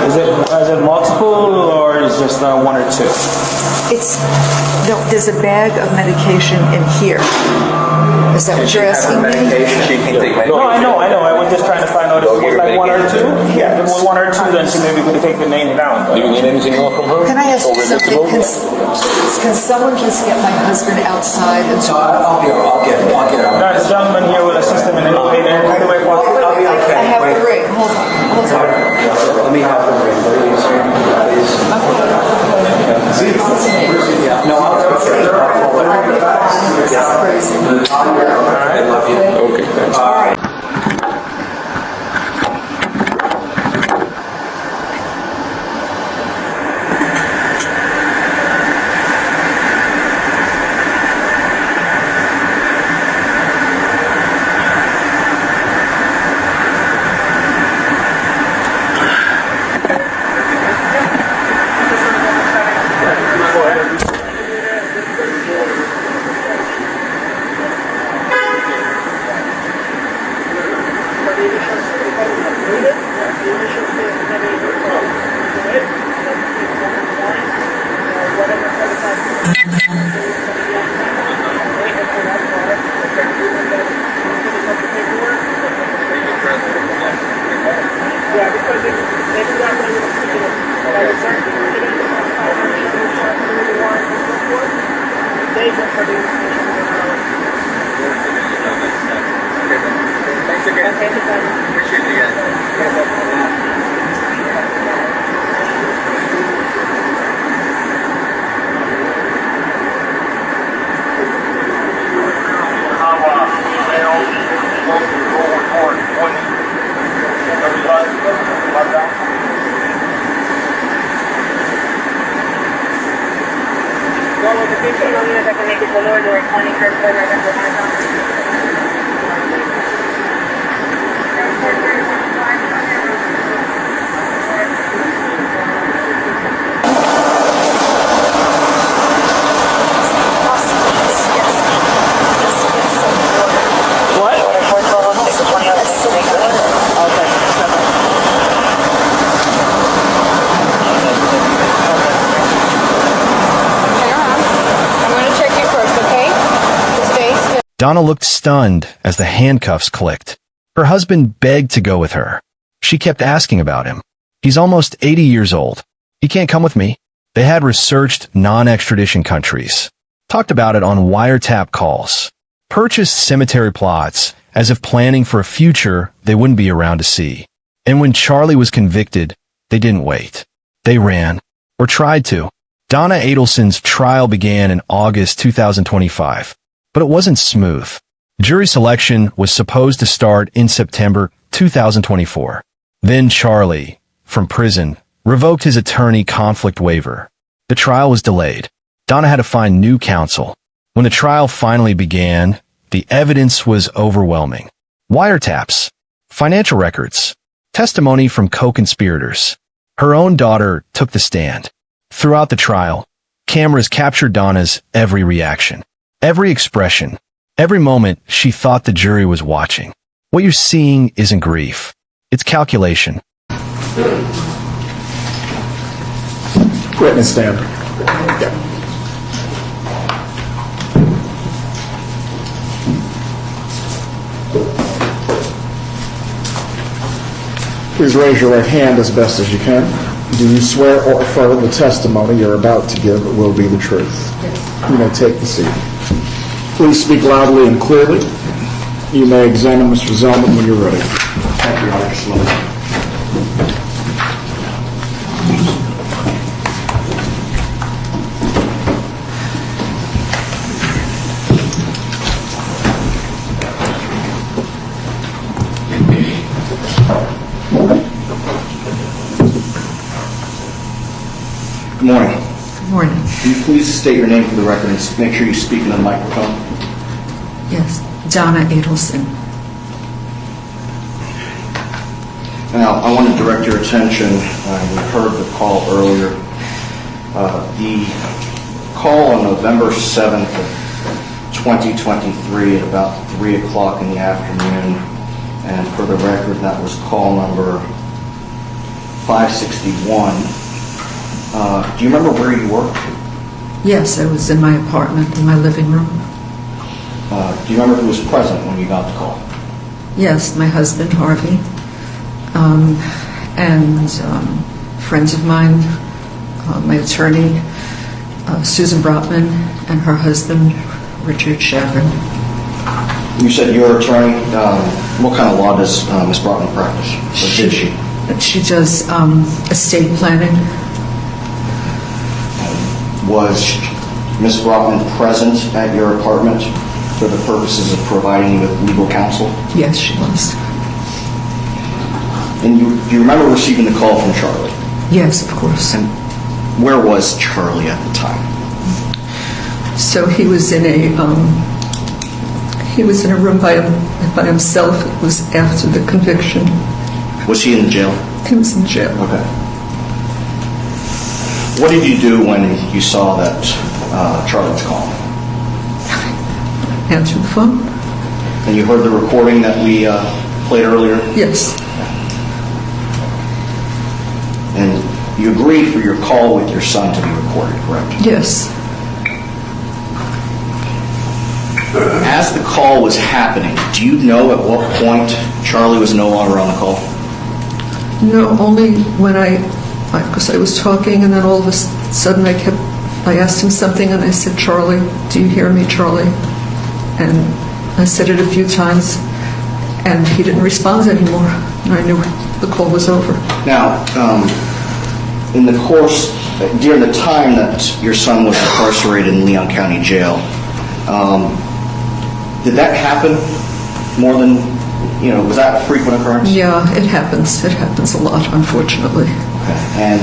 Is it multiple or is just one or two? No. There's a bag of medication in here. Is that what you're asking me? She can take medication. No, I know. I was just trying to find out if it was like one or two. Yeah, if it was one or two, then she maybe could take the name down. Do you need anything else from her? Can I ask Or you we're good to something? go? Can someone just get my husband outside and So I'll get her. This gentleman here will assist him in any way. I'll be okay. I have a ring. Hold on. Let me have the ring, please. Yeah, no, I'll go for it. That's crazy. I love you. Okay, thanks. All right. Donna looked stunned as the handcuffs clicked. Her husband begged to go with her. She kept asking about him. He's almost 80 years old. He can't come with me. They had researched non-extradition countries, talked about it on wiretap calls, purchased cemetery plots as if planning for a future they wouldn't be around to see. And when Charlie was convicted, they didn't wait. They ran, or tried to Donna Adelson's trial began in August 2025, but it wasn't smooth. Jury selection was supposed to start in September 2024. Then Charlie, from prison, revoked his attorney conflict waiver. The trial was delayed. Donna had to find new counsel. When the trial finally began, the evidence was overwhelming. Wiretaps, financial records, testimony from co-conspirators. Her own daughter took the stand. Throughout the trial, cameras captured Donna's every reaction, every expression, every moment she thought the jury was watching. What you're seeing isn't grief. It's calculation. Witness stand. Yeah. Please raise your right hand as best as you can. Do you swear or affirm the testimony you're about to give will be the truth? Yes. You may take the seat. Please speak loudly and clearly. You may examine Mr. Zellman when you're ready. Thank you, Your Honor. Just a moment. Good morning. Good morning. Can you please state your name for the record and make sure you speak into the microphone? Yes, Donna Adelson. Now, I want to direct your attention, we heard the call earlier. The call on November 7th of 2023 at about 3 o'clock in the afternoon, and for the record, that was call number 561. Do you remember where you were? Yes, I was in my apartment, in my living room. Do you remember who was present when you got the call? Yes, my husband, Harvey, and friends of mine, my attorney, Susan Brotman, and her husband, Richard Chagrin. You said your attorney. What kind of law does Ms. Brotman practice? Or did she? She does estate planning. Was Ms. Brotman present at your apartment for the purposes of providing you with legal counsel? Yes, she was. And you remember receiving the call from Charlie? Yes, of course. And where was Charlie at the time? So he was in a room by himself. It was after the conviction. Was he in jail? He was in jail. Okay. What did you do when you saw that Charlie was calling? Answered the phone. And you heard the recording that we played earlier? Yes. And you agreed for your call with your son to be recorded, correct? Yes. As the call was happening, do you know at what point Charlie was no longer on the call? No, only when because I was talking, and then all of a sudden I asked him something, and I said, "Charlie, do you hear me, Charlie?" And I said it a few times, and he didn't respond anymore, and I knew the call was over. Now, in the course, during the time that your son was incarcerated in Leon County Jail, did that happen more than, was that a frequent occurrence? Yeah, it happens. It happens a lot, unfortunately. Okay. And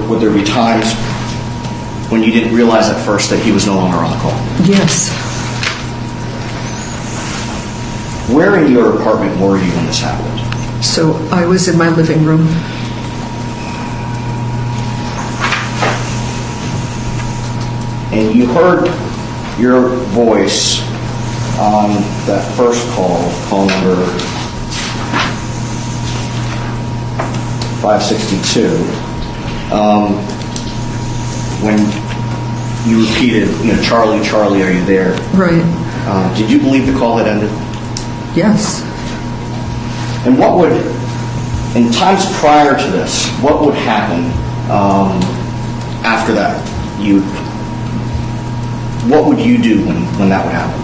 would there be times when you didn't realize at first that he was no longer on the call? Yes. Where in your apartment were you when this happened? So I was in my living room. And you heard your voice on that first call number 562, when you repeated, "Charlie, Charlie, are you there?" Right. Did you believe the call had ended? Yes. And in times prior to this, what would happen after that? What would you do when that would happen?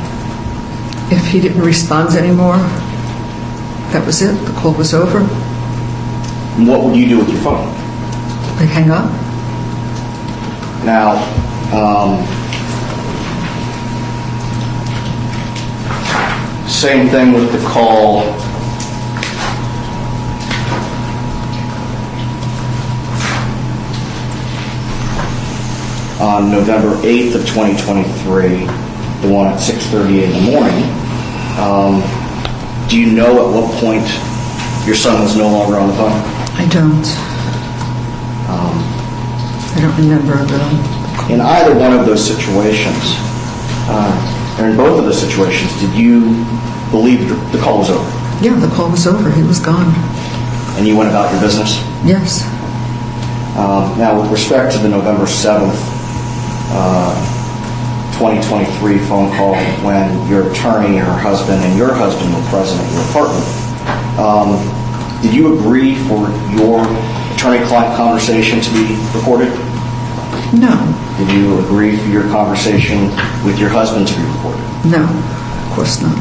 If he didn't respond anymore, that was it. The call was over. And what would you do with your phone? I'd hang up. Now, same thing with the call on November 8th of 2023, the one at 6:38 in the morning. Do you know at what point your son was no longer on the phone? I don't. I don't remember the... In either one of those situations, or in both of those situations, did you believe the call was over? Yeah, the call was over. He was gone. And you went about your business? Yes. Now, with respect to the November 7th, 2023 phone call when your attorney, her husband, and your husband were present at your apartment, did you agree for your attorney-client conversation to be recorded? No. Did you agree for your conversation with your husband to be recorded? No, of course not.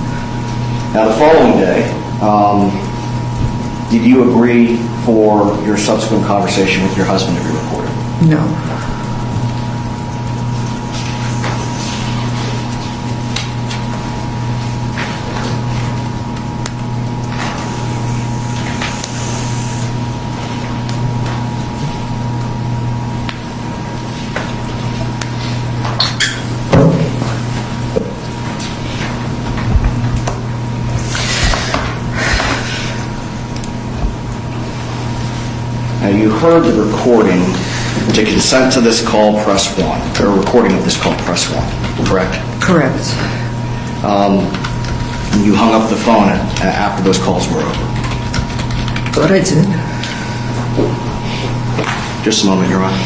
Now, the following day, did you agree for your subsequent conversation with your husband to be recorded? No. Now, you heard the recording. To consent to this call, press 1. Or recording of this call, press 1. Correct? Correct. You hung up the phone after those calls were over. Thought I did. Just a moment, Your Honor.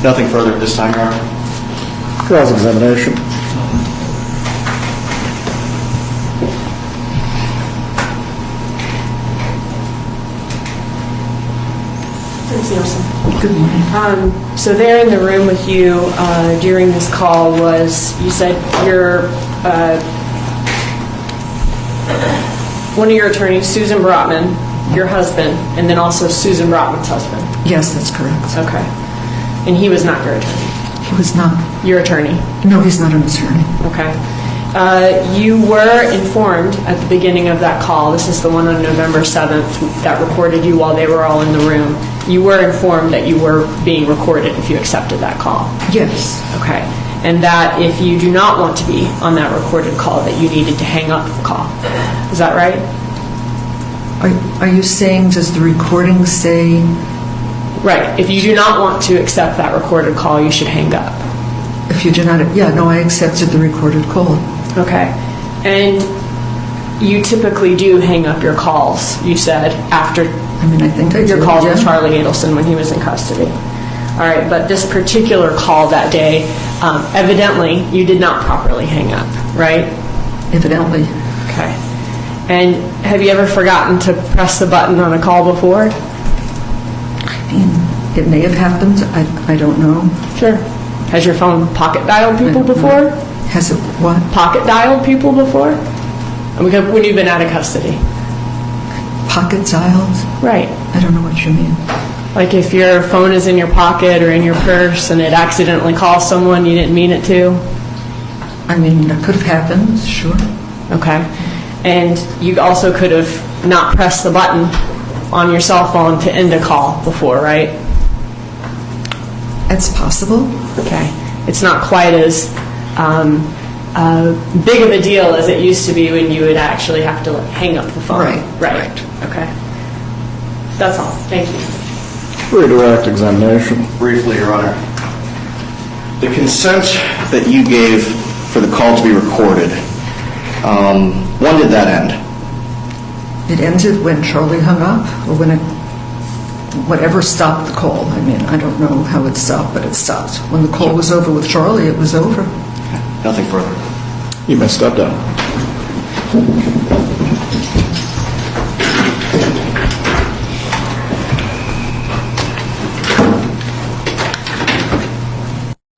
Nothing further at this time, Your Honor? Cross-examination. Good morning. So there in the room with you during this call was, you said your one of your attorneys, Susan Brotman, your husband, and then also Susan Brotman's husband. Yes, that's correct. Okay. And he was not your attorney? He was not. Your attorney? No, he's not an attorney. Okay. You were informed at the beginning of that call, this is the one on November 7th that recorded you while they were all in the room. You were informed that you were being recorded if you accepted that call? Yes. Okay. And that if you do not want to be on that recorded call, that you needed to hang up the call. Is that right? Are you saying, does the recording say... Right. If you do not want to accept that recorded call, you should hang up. If you do not... Yeah, no, I accepted the recorded call. Okay. And you typically do hang up your calls, you said, after I think I your did, calls yeah. with Charlie Adelson when he was in custody. All right, but this particular call that day, evidently you did not properly hang up, right? Evidently. Okay. And have you ever forgotten to press the button on a call before? I mean, it may have happened. I don't know. Sure. Has your phone pocket dialed people before? Has it what? Pocket dialed people before? When you've been out of custody. Pocket dialed? Right. I don't know what you mean. Like if your phone is in your pocket or in your purse and it accidentally calls someone you didn't mean it to? I mean, that could have happened, sure. Okay. And you also could have not pressed the button on your cell phone to end a call before, right? It's possible. Okay. It's not quite as big of a deal as it used to be when you would actually have to hang up the phone. Right. Okay. That's all. Thank you. Redirect examination. Briefly, Your Honor. The consent that you gave for the call to be recorded, when did that end? It ended when Charlie hung up, or when whatever stopped the call. I mean, I don't know how it stopped, but it stopped. When the call was over with Charlie, it was over. Nothing further. You may step down.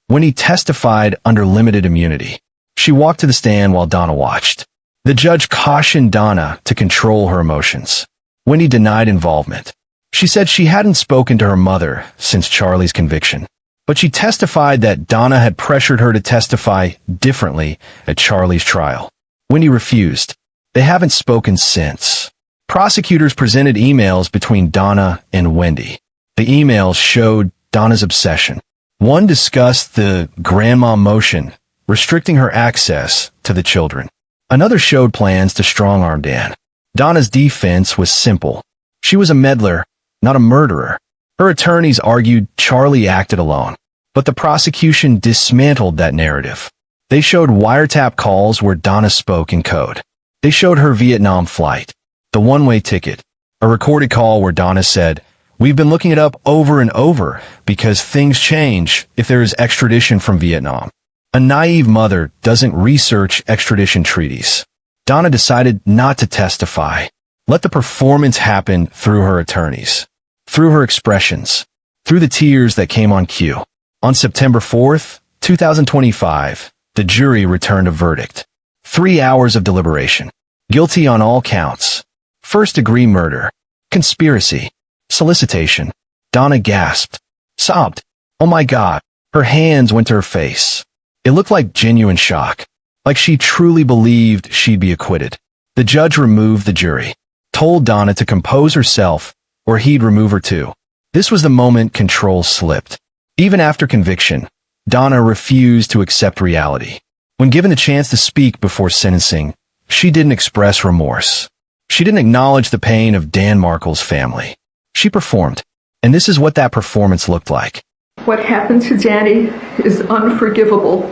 When he testified under limited immunity, she walked to the stand while Donna watched. The judge cautioned Donna to control her emotions. Wendy denied involvement. She said she hadn't spoken to her mother since Charlie's conviction, but she testified that Donna had pressured her to testify differently at Charlie's trial. Wendy refused. They haven't spoken since. Prosecutors presented emails between Donna and Wendy. The emails showed Donna's obsession. One discussed the grandma motion, restricting her access to the children. Another showed plans to strong-arm Dan. Donna's defense was simple. She was a meddler, not a murderer. Her attorneys argued Charlie acted alone, but the prosecution dismantled that narrative. They showed wiretap calls where Donna spoke in code. They showed her Vietnam flight, the one-way ticket, a recorded call where Donna said, "We've been looking it up over and over because things change if there is extradition from Vietnam." A naive mother doesn't research extradition treaties. Donna decided not to testify. Let the performance happen through her attorneys, through her expressions, through the tears that came on cue. On September 4th, 2025, the jury returned a verdict. 3 hours of deliberation. Guilty on all counts. First-degree murder. Conspiracy. Solicitation. Donna gasped. Sobbed. "Oh my God." Her hands went to her face. It looked like genuine shock. Like she truly believed she'd be acquitted. The judge removed the jury. Told Donna to compose herself or he'd remove her too. This was the moment control slipped. Even after conviction, Donna refused to accept reality. When given the chance to speak before sentencing, she didn't express remorse. She didn't acknowledge the pain of Dan Markel's family. She performed, and this is what that performance looked like. What happened to Danny is unforgivable.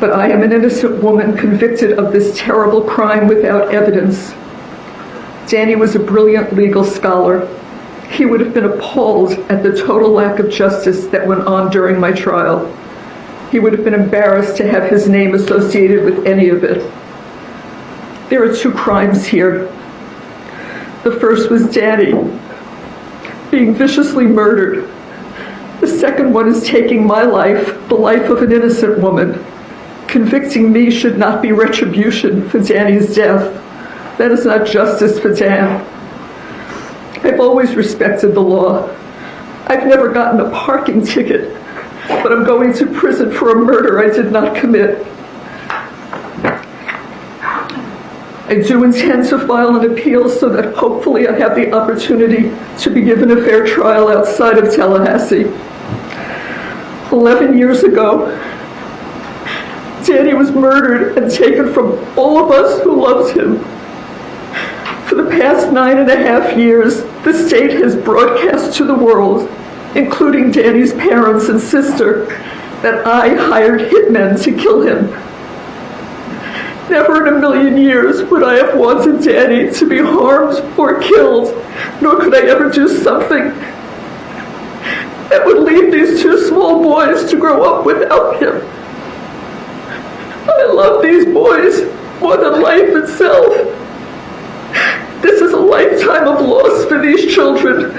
But I am an innocent woman convicted of this terrible crime without evidence. Danny was a brilliant legal scholar. He would have been appalled at the total lack of justice that went on during my trial. He would have been embarrassed to have his name associated with any of it. There are 2 crimes here. The first was Danny being viciously murdered. The second one is taking my life, the life of an innocent woman. Convicting me should not be retribution for Danny's death. That is not justice for Dan. I've always respected the law. I've never gotten a parking ticket, but I'm going to prison for a murder I did not commit. I do intend to file an appeal so that hopefully I have the opportunity to be given a fair trial outside of Tallahassee. 11 years ago, Danny was murdered and taken from all of us who loved him. For the past 9.5 years, the state has broadcast to the world, including Danny's parents and sister, that I hired hitmen to kill him. Never in a million years would I have wanted Danny to be harmed or killed, nor could I ever do something that would leave these 2 small boys to grow up without him. I love these boys more than life itself. This is a lifetime of loss for these children.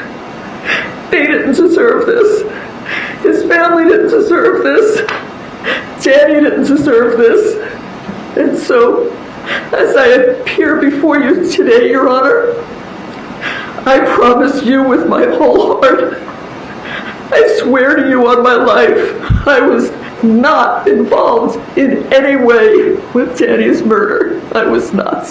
They didn't deserve this. His family didn't deserve this. Danny didn't deserve this. And so, as I appear before you today, Your Honor, I promise you with my whole heart, I swear to you on my life, I was not involved in any way with Danny's murder. I was not.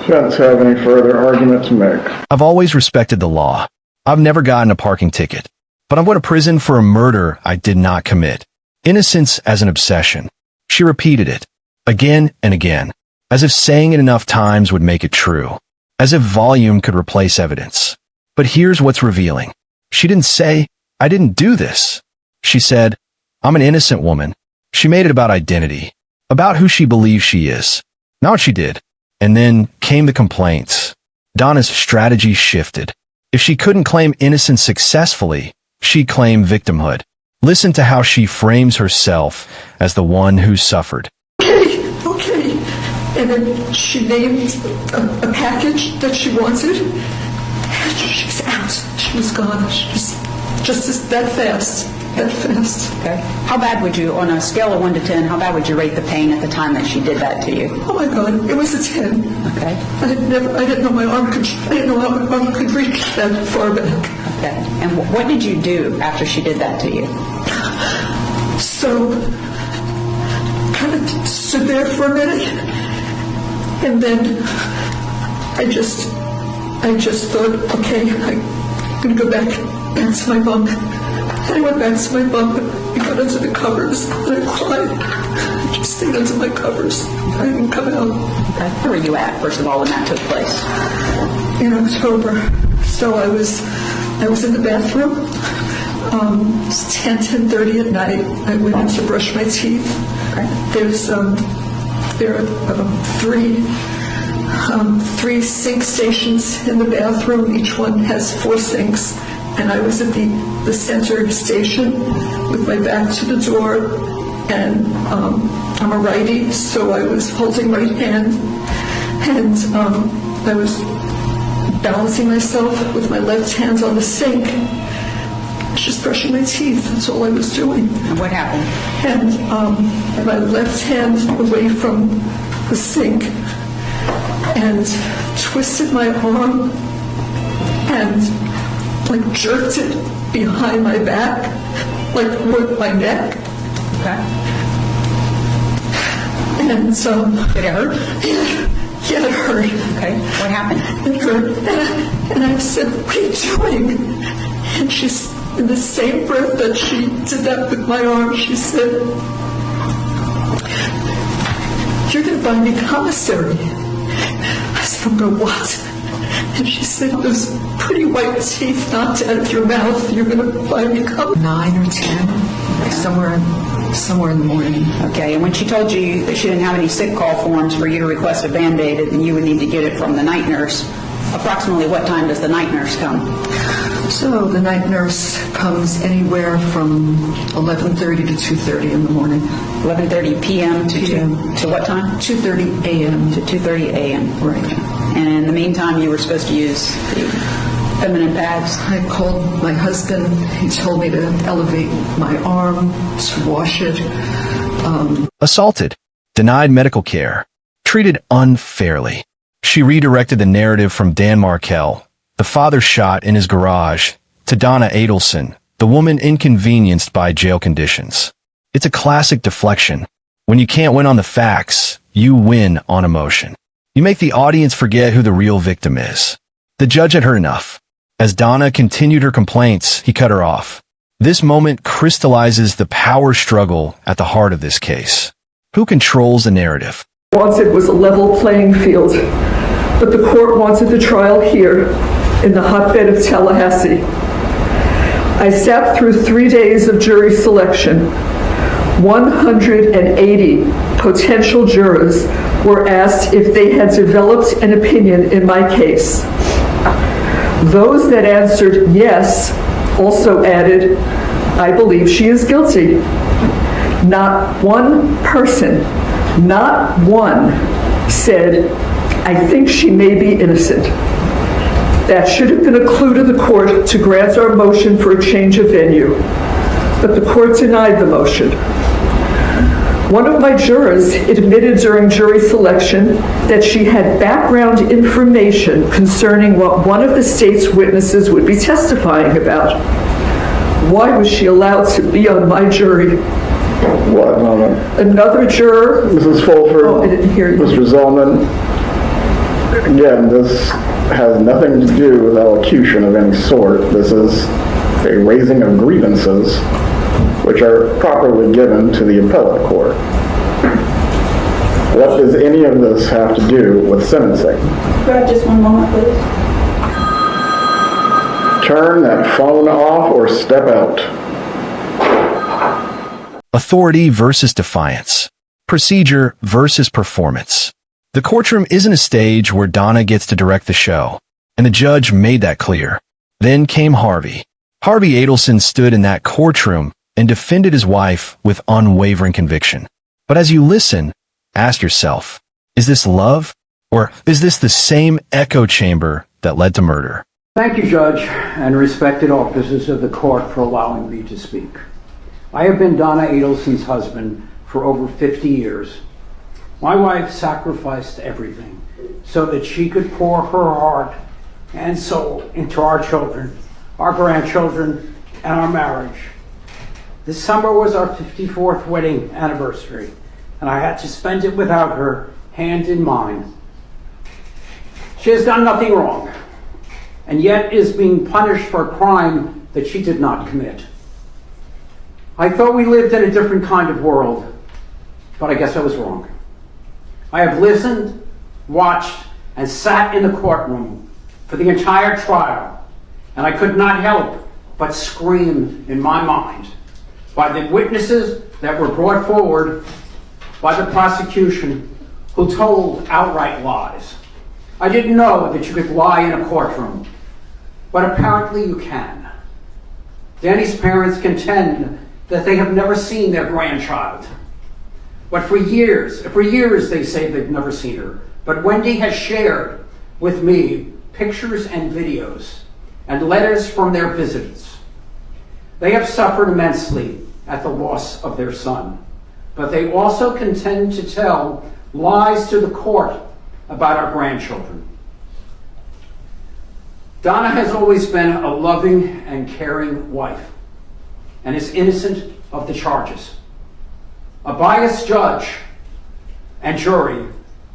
Judge, have any further argument to make? I've always respected the law. I've never gotten a parking ticket, but I'm going to prison for a murder I did not commit. Innocence as an obsession. She repeated it again and again, as if saying it enough times would make it true, as if volume could replace evidence. But here's what's revealing. She didn't say, "I didn't do this." She said, "I'm an innocent woman." She made it about identity, about who she believes she is, not what she did. And then came the complaints. Donna's strategy shifted. If she couldn't claim innocence successfully, she'd claim victimhood. Listen to how she frames herself as the one who suffered. Okay. And then she named a package that she wanted. And she's out. She was gone. She was just that fast. that fast. Okay. How bad would you, on a scale of 1 to 10, how bad would you rate the pain at the time that she did that to you? Oh my God, it was a 10. Okay. I didn't know my arm could reach that far back. Okay. And what did you do after she did that to you? So, kind of stood there for a minute, and then I just thought, okay, I'm going to go back to my bunk. And I went back to my bunk, and I got under the covers, and I cried. I just stayed under my covers. I didn't come out. Okay. Where were you at, first of all, when that took place? In October. So I was in the bathroom. It's 10:30 at night. I went in to brush my teeth. Okay. There are three sink stations in the bathroom. Each one has 4 sinks. And I was at the center station with my back to the door, and I'm a righty, so I was holding right hand, and I was balancing myself with my left hand on the sink, just brushing my teeth. That's all I was doing. And what happened? And my left hand away from the sink, and twisted my arm, and like jerked it behind my back, like with my neck. Okay. And did it hurt? Yeah, it hurt. Okay. What happened? It hurt. And I said, "What are you doing?" And she's, in the same breath that she did that with my arm, she said, "You're going to buy me commissary." I said, "I'm going to what?" And she said, "Those pretty white teeth knocked out of your mouth, you're going to buy me commissary." 9 or 10, somewhere in the morning. Okay, and when she told you that she didn't have any sick call forms for you to request a Band-Aid and you would need to get it from the night nurse, approximately what time does the night nurse come? So the night nurse comes anywhere from 11:30 to 2:30 in the morning. 11:30 p.m. to what time? 2:30 a.m. to 2:30 a.m. Right. And in the meantime, you were supposed to use the feminine pads? I called my husband. He told me to elevate my arm, to wash it. Assaulted, denied medical care, treated unfairly. She redirected the narrative from Dan Markel, the father shot in his garage, to Donna Adelson, the woman inconvenienced by jail conditions. It's a classic deflection. When you can't win on the facts, you win on emotion. You make the audience forget who the real victim is. The judge had heard enough. As Donna continued her complaints, he cut her off. This moment crystallizes the power struggle at the heart of this case. Who controls the narrative? Wanted was a level playing field, but the court wanted the trial here in the hotbed of Tallahassee. I sat through 3 days of jury selection. 180 potential jurors were asked if they had developed an opinion in my case. Those that answered yes also added, "I believe she is guilty." Not one person, not one, said, "I think she may be innocent." That should have been a clue to the court to grant our motion for a change of venue, but the court denied the motion. One of my jurors admitted during jury selection that she had background information concerning what one of the state's witnesses would be testifying about. Why was she allowed to be on my jury? What? No. Another juror. Mrs. Fulford. Oh, I didn't hear you. Mr. Zellman. Again, this has nothing to do with elocution of any sort. This is a raising of grievances, which are properly given to the appellate court. What does any of this have to do with sentencing? Could I have just one moment, please? Turn that phone off or step out. Authority versus defiance. Procedure versus performance. The courtroom isn't a stage where Donna gets to direct the show, and the judge made that clear. Then came Harvey. Harvey Adelson stood in that courtroom and defended his wife with unwavering conviction. But as you listen, ask yourself, is this love, or is this the same echo chamber that led to murder? Thank you, Judge, and respected officers of the court for allowing me to speak. I have been Donna Adelson's husband for over 50 years. My wife sacrificed everything so that she could pour her heart and soul into our children, our grandchildren, and our marriage. This summer was our 54th wedding anniversary, and I had to spend it without her, hand in mine. She has done nothing wrong, and yet is being punished for a crime that she did not commit. I thought we lived in a different kind of world, but I guess I was wrong. I have listened, watched, and sat in the courtroom for the entire trial, and I could not help but scream in my mind by the witnesses that were brought forward by the prosecution who told outright lies. I didn't know that you could lie in a courtroom, but apparently you can. Danny's parents contend that they have never seen their grandchild. But for years they say they've never seen her. But Wendy has shared with me pictures and videos and letters from their visits. They have suffered immensely at the loss of their son, but they also contend to tell lies to the court about our grandchildren. Donna has always been a loving and caring wife and is innocent of the charges. A biased judge and jury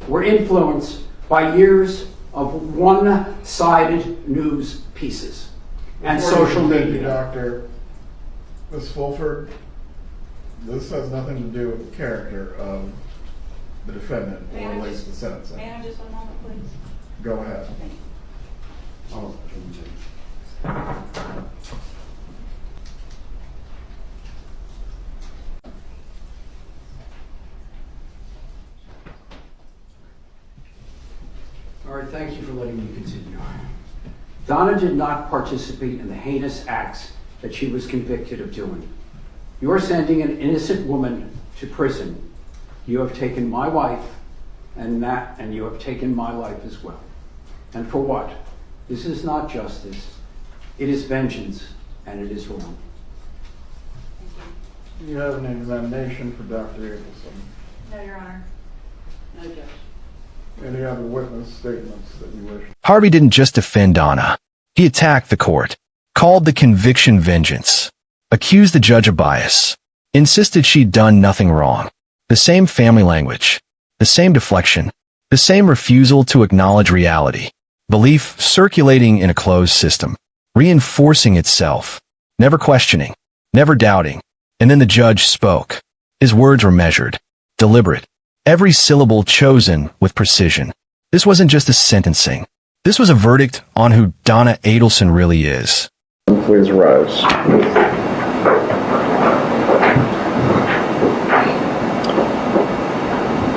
were influenced by years of one-sided news pieces and social media. Dr. Ms. Fulford, this has nothing to do with the character of the defendant or relates to sentencing. May I have just one moment, please? Go ahead. Thank you. All right, thank you for letting me continue. Donna did not participate in the heinous acts that she was convicted of doing. You are sending an innocent woman to prison. You have taken my wife and you have taken my life as well. And for what? This is not justice. It is vengeance, and it is wrong. You have an examination for Dr. Adelson. No, Your Honor. No, Judge. Any other witness statements that you wish? Harvey didn't just defend Donna. He attacked the court, called the conviction vengeance, accused the judge of bias, insisted she'd done nothing wrong. The same family language, the same deflection, the same refusal to acknowledge reality. Belief circulating in a closed system, reinforcing itself, never questioning, never doubting. And then the judge spoke. His words were measured, deliberate, every syllable chosen with precision. This wasn't just a sentencing. This was a verdict on who Donna Adelson really is. Please rise.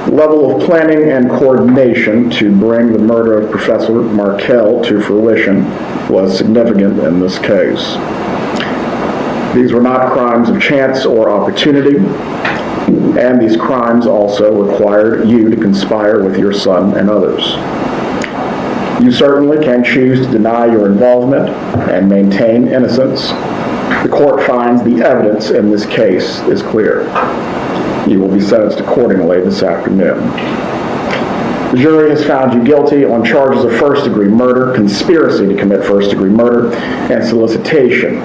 Level of planning and coordination to bring the murder of Professor Markel to fruition was significant in this case. These were not crimes of chance or opportunity, and these crimes also required you to conspire with your son and others. You certainly can choose to deny your involvement and maintain innocence. The court finds the evidence in this case is clear. You will be sentenced accordingly this afternoon. The jury has found you guilty on charges of first-degree murder, conspiracy to commit first-degree murder, and solicitation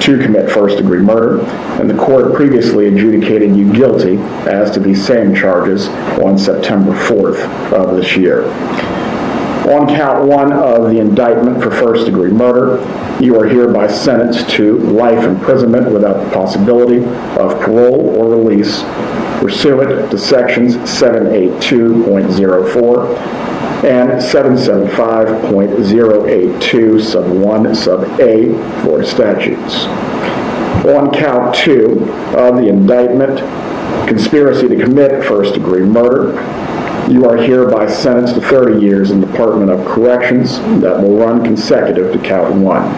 to commit first-degree murder, and the court previously adjudicated you guilty as to these same charges on September 4th of this year. On count one of the indictment for first-degree murder, you are hereby sentenced to life imprisonment without the possibility of parole or release pursuant to sections 782.04 and 775.082 sub 1 sub A Florida statutes. On count two of the indictment, conspiracy to commit first-degree murder, you are hereby sentenced to 30 years in the Department of Corrections that will run consecutive to count one.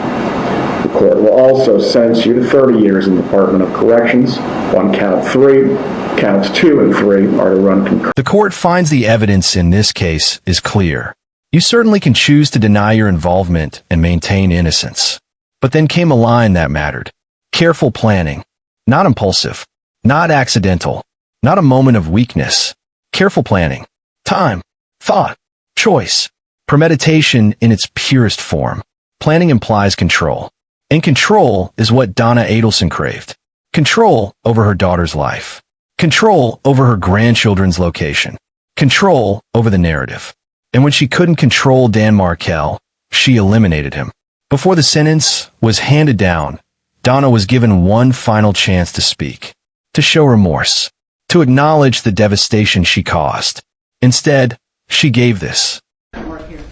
The court will also sentence you to 30 years in the Department of Corrections on count three. Counts 2 and 3 are to run concurrently. The court finds the evidence in this case is clear. You certainly can choose to deny your involvement and maintain innocence. But then came a line that mattered. Careful planning. Not impulsive, not accidental, not a moment of weakness. Careful planning, time, thought, choice, premeditation in its purest form. Planning implies control, and control is what Donna Adelson craved. Control over her daughter's life. Control over her grandchildren's location. Control over the narrative. And when she couldn't control Dan Markel, she eliminated him. Before the sentence was handed down, Donna was given one final chance to speak, to show remorse, to acknowledge the devastation she caused. Instead, she gave this.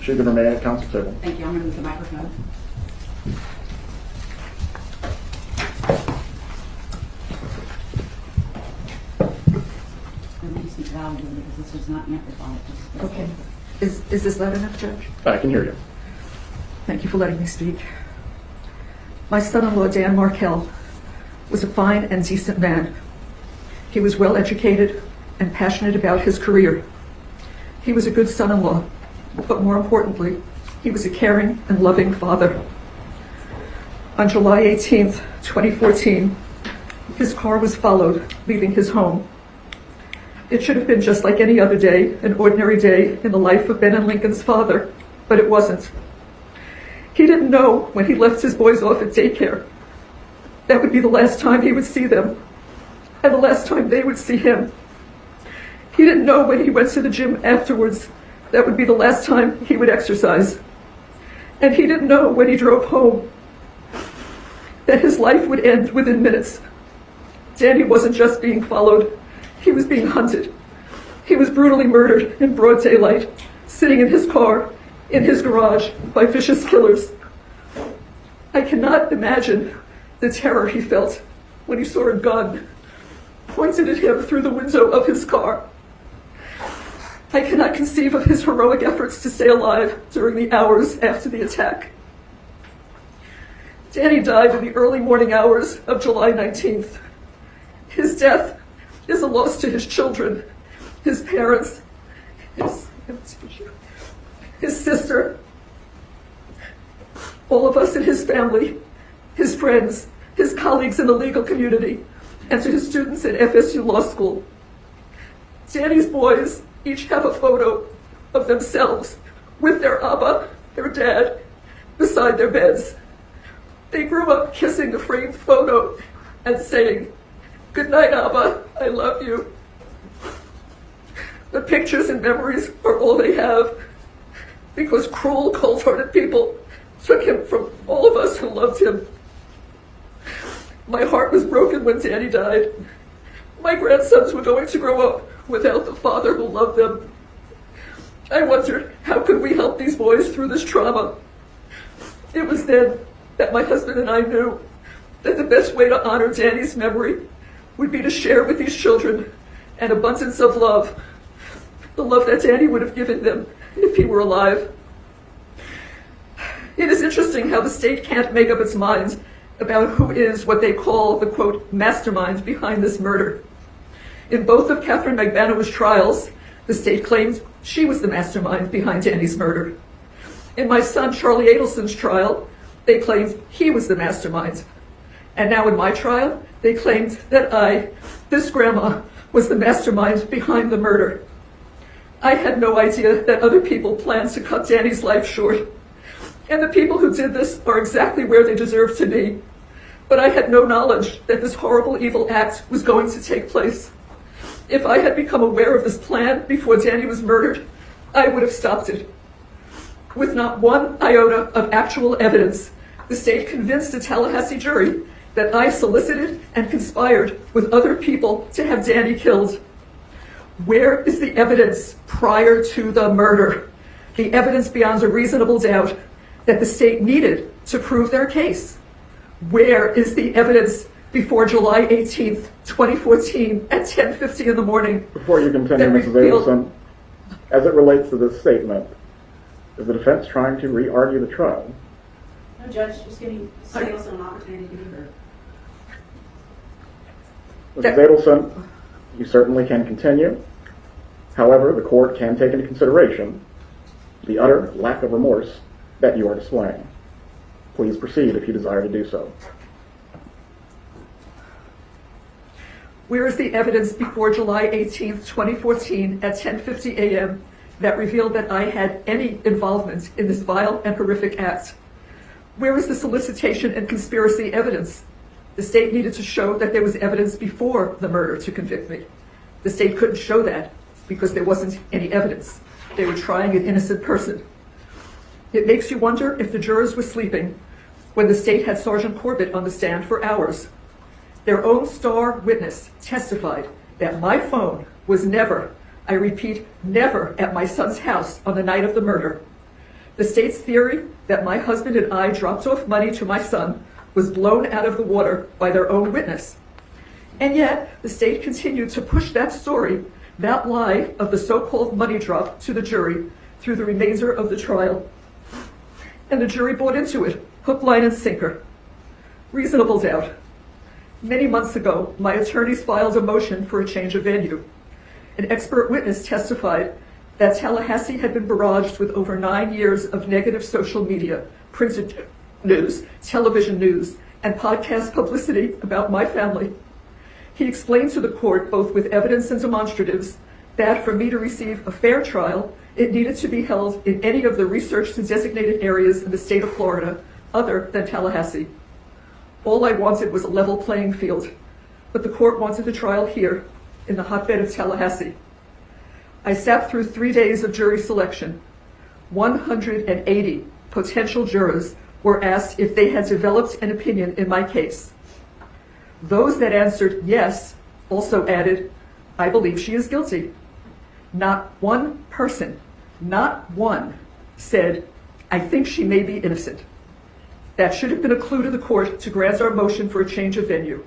She can remain at council table. Thank you. I'm going to move the microphone. Speak loudly because this is not amplified. Okay. Is this loud enough, Judge? I can hear you. Thank you for letting me speak. My son-in-law, Dan Markel, was a fine and decent man. He was well educated and passionate about his career. He was a good son-in-law, but more importantly, he was a caring and loving father. On July 18th, 2014, his car was followed, leaving his home. It should have been just like any other day, an ordinary day in the life of Ben and Lincoln's father, but it wasn't. He didn't know when he left his boys off at daycare that would be the last time he would see them, and the last time they would see him. He didn't know when he went to the gym afterwards that would be the last time he would exercise. And he didn't know when he drove home that his life would end within minutes. Danny wasn't just being followed, he was being hunted. He was brutally murdered in broad daylight, sitting in his car, in his garage, by vicious killers. I cannot imagine the terror he felt when he saw a gun pointed at him through the window of his car. I cannot conceive of his heroic efforts to stay alive during the hours after the attack. Danny died in the early morning hours of July 19th. His death is a loss to his children, his parents, his sister, all of us in his family, his friends, his colleagues in the legal community, and to his students at FSU Law School. Danny's boys each have a photo of themselves with their Abba, their dad, beside their beds. They grew up kissing the framed photo and saying, "Good night, Abba, I love you." The pictures and memories are all they have because cruel, cold-hearted people took him from all of us who loved him. My heart was broken when Danny died. My grandsons were going to grow up without the father who loved them. I wondered, how could we help these boys through this trauma? It was then that my husband and I knew that the best way to honor Danny's memory would be to share with these children an abundance of love, the love that Danny would have given them if he were alive. It is interesting how the state can't make up its mind about who is what they call the, quote, mastermind behind this murder. In both of Catherine Magbanow's trials, the state claimed she was the mastermind behind Danny's murder. In my son Charlie Adelson's trial, they claimed he was the mastermind. And now in my trial, they claimed that I, this grandma, was the mastermind behind the murder. I had no idea that other people planned to cut Danny's life short. And the people who did this are exactly where they deserve to be. But I had no knowledge that this horrible, evil act was going to take place. If I had become aware of this plan before Danny was murdered, I would have stopped it. With not one iota of actual evidence, the state convinced the Tallahassee jury that I solicited and conspired with other people to have Danny killed. Where is the evidence prior to the murder? The evidence beyond a reasonable doubt that the state needed to prove their case? Where is the evidence before July 18th, 2014 at 10:50 in the morning? Before you continue, Mrs. Adelson, as it relates to this statement, is the defense trying to re-argue the trial? No, Judge, just giving Mrs. Adelson an opportunity to be heard. Mrs. Adelson, you certainly can continue. However, the court can take into consideration the utter lack of remorse that you are displaying. Please proceed if you desire to do so. Where is the evidence before July 18th, 2014 at 10:50 a.m. that revealed that I had any involvement in this vile and horrific act? Where is the solicitation and conspiracy evidence? The state needed to show that there was evidence before the murder to convict me. The state couldn't show that because there wasn't any evidence. They were trying an innocent person. It makes you wonder if the jurors were sleeping when the state had Sergeant Corbett on the stand for hours. Their own star witness testified that my phone was never, I repeat, never at my son's house on the night of the murder. The state's theory that my husband and I dropped off money to my son was blown out of the water by their own witness. And yet, the state continued to push that story, that lie of the so-called money drop to the jury through the remainder of the trial. And the jury bought into it, hook, line, and sinker. Reasonable doubt. Many months ago, my attorneys filed a motion for a change of venue. An expert witness testified that Tallahassee had been barraged with over 9 years of negative social media, printed news, television news, and podcast publicity about my family. He explained to the court, both with evidence and demonstratives, that for me to receive a fair trial, it needed to be held in any of the researched and designated areas in the state of Florida other than Tallahassee. All I wanted was a level playing field, but the court wanted the trial here, in the hotbed of Tallahassee. I sat through 3 days of jury selection. 180 potential jurors were asked if they had developed an opinion in my case. Those that answered yes also added, I believe she is guilty. Not one person, not one, said, I think she may be innocent. That should have been a clue to the court to grant our motion for a change of venue,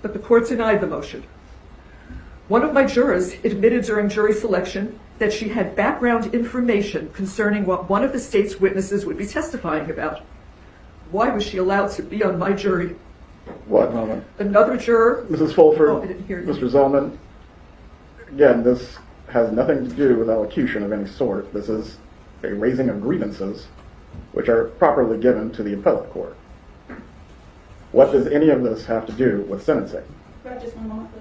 but the court denied the motion. One of my jurors admitted during jury selection that she had background information concerning what one of the state's witnesses would be testifying about. Why was she allowed to be on my jury? What moment? Another juror... Mrs. Fulford, Oh, I didn't hear you. Mr. Zellman, again, this has nothing to do with elocution of any sort. This is a raising of grievances which are properly given to the appellate court. What does any of this have to do with sentencing? Just one moment, please.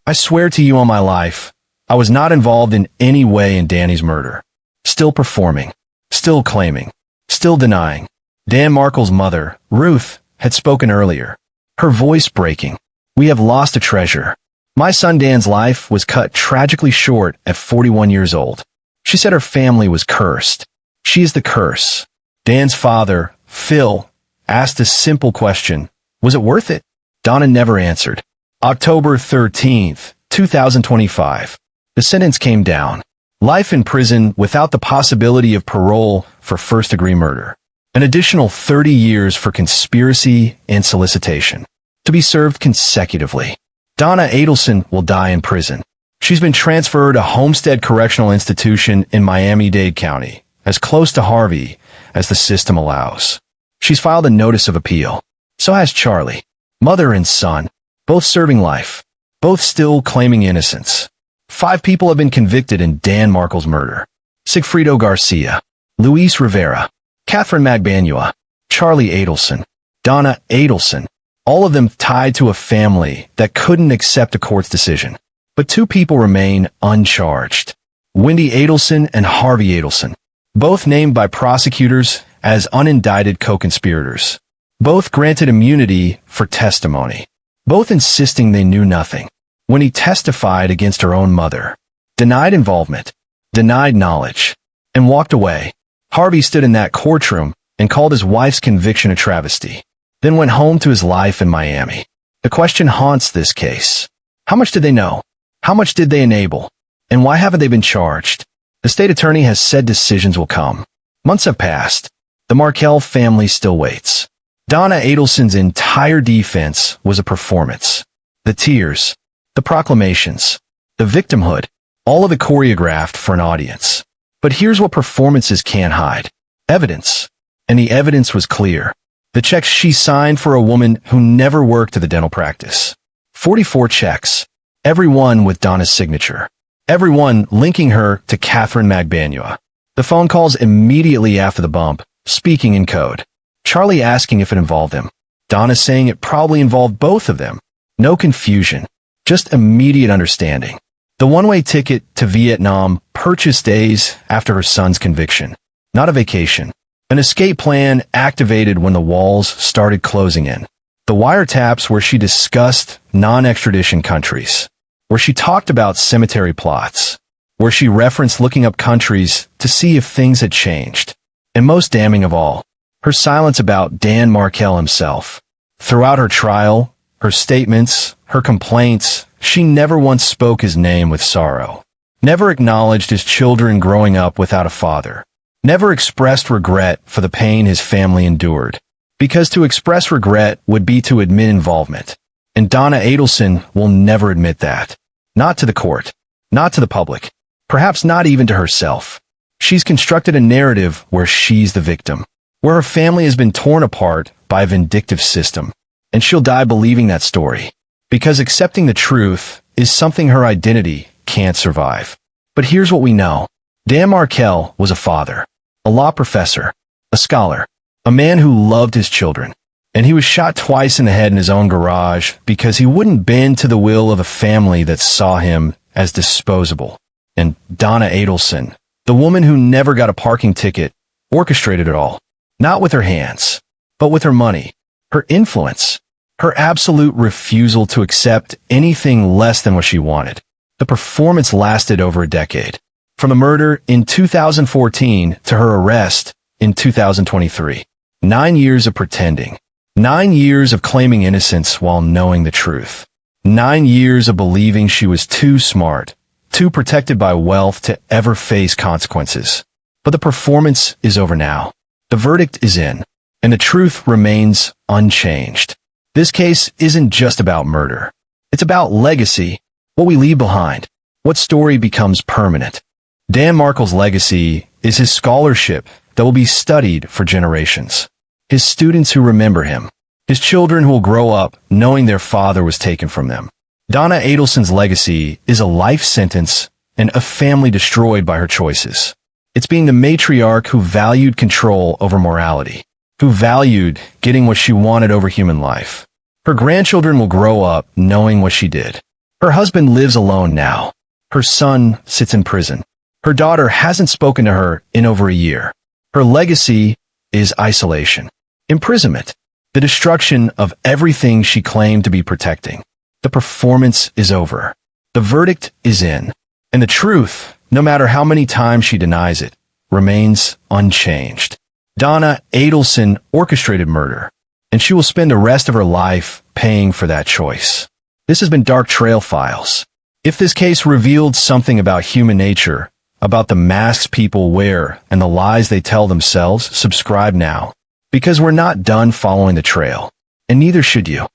I swear to you on my life, I was not involved in any way in Danny's murder. Still performing, still claiming, still denying. Dan Markel's mother, Ruth, had spoken earlier, her voice breaking. We have lost a treasure. My son Dan's life was cut tragically short at 41 years old. She said her family was cursed. She is the curse. Dan's father, Phil, asked a simple question. Was it worth it? Donna never answered. October 13th, 2025. The sentence came down. Life in prison without the possibility of parole for first-degree murder. An additional 30 years for conspiracy and solicitation. To be served consecutively. Donna Adelson will die in prison. She's been transferred to Homestead Correctional Institution in Miami-Dade County, as close to Harvey as the system allows. She's filed a notice of appeal. So has Charlie. Mother and son. Both serving life. Both still claiming innocence. 5 people have been convicted in Dan Markel's murder. Sigfrido Garcia, Luis Rivera, Catherine Magbanua, Charlie Adelson, Donna Adelson, all of them tied to a family that couldn't accept a court's decision. But 2 people remain uncharged. Wendy Adelson and Harvey Adelson, both named by prosecutors as unindicted co-conspirators. Both granted immunity for testimony. Both insisting they knew nothing. When he testified against her own mother, denied involvement, denied knowledge, and walked away. Harvey stood in that courtroom and called his wife's conviction a travesty, then went home to his life in Miami. The question haunts this case. How much did they know? How much did they enable? And why haven't they been charged? The state attorney has said decisions will come. Months have passed. The Markel family still waits. Donna Adelson's entire defense was a performance. The tears, the proclamations, the victimhood, all of it choreographed for an audience. But here's what performances can't hide. Evidence. And the evidence was clear. The checks she signed for a woman who never worked at the dental practice. 44 checks. Every one with Donna's signature. everyone linking her to Catherine Magbanua. The phone calls immediately after the bump, speaking in code. Charlie asking if it involved him. Donna saying it probably involved both of them. No confusion, just immediate understanding. The one-way ticket to Vietnam purchased days after her son's conviction. Not a vacation. An escape plan activated when the walls started closing in. The wiretaps where she discussed non-extradition countries. Where she talked about cemetery plots. Where she referenced looking up countries to see if things had changed. And most damning of all, her silence about Dan Markel himself. Throughout her trial, her statements, her complaints, she never once spoke his name with sorrow. Never acknowledged his children growing up without a father. Never expressed regret for the pain his family endured. Because to express regret would be to admit involvement. And Donna Adelson will never admit that. Not to the court. Not to the public. Perhaps not even to herself. She's constructed a narrative where she's the victim. Where her family has been torn apart by a vindictive system. And she'll die believing that story. Because accepting the truth is something her identity can't survive. But here's what we know. Dan Markel was a father, a law professor, a scholar, a man who loved his children. And he was shot twice in the head in his own garage because he wouldn't bend to the will of a family that saw him as disposable. And Donna Adelson, the woman who never got a parking ticket, orchestrated it all. Not with her hands, but with her money, her influence, her absolute refusal to accept anything less than what she wanted. The performance lasted over a decade. From the murder in 2014 to her arrest in 2023. 9 years of pretending. 9 years of claiming innocence while knowing the truth. 9 years of believing she was too smart, too protected by wealth to ever face consequences. But the performance is over now. The verdict is in, and the truth remains unchanged. This case isn't just about murder. It's about legacy, what we leave behind, what story becomes permanent. Dan Markel's legacy is his scholarship that will be studied for generations. His students who remember him. His children who will grow up knowing their father was taken from them. Donna Adelson's legacy is a life sentence and a family destroyed by her choices. It's being the matriarch who valued control over morality, who valued getting what she wanted over human life. Her grandchildren will grow up knowing what she did. Her husband lives alone now. Her son sits in prison. Her daughter hasn't spoken to her in over a year. Her legacy is isolation, imprisonment, the destruction of everything she claimed to be protecting. The performance is over. The verdict is in. And the truth, no matter how many times she denies it, remains unchanged. Donna Adelson orchestrated murder, and she will spend the rest of her life paying for that choice. This has been Dark Trail Files. If this case revealed something about human nature, about the masks people wear and the lies they tell themselves, subscribe now. Because we're not done following the trail. And neither should you.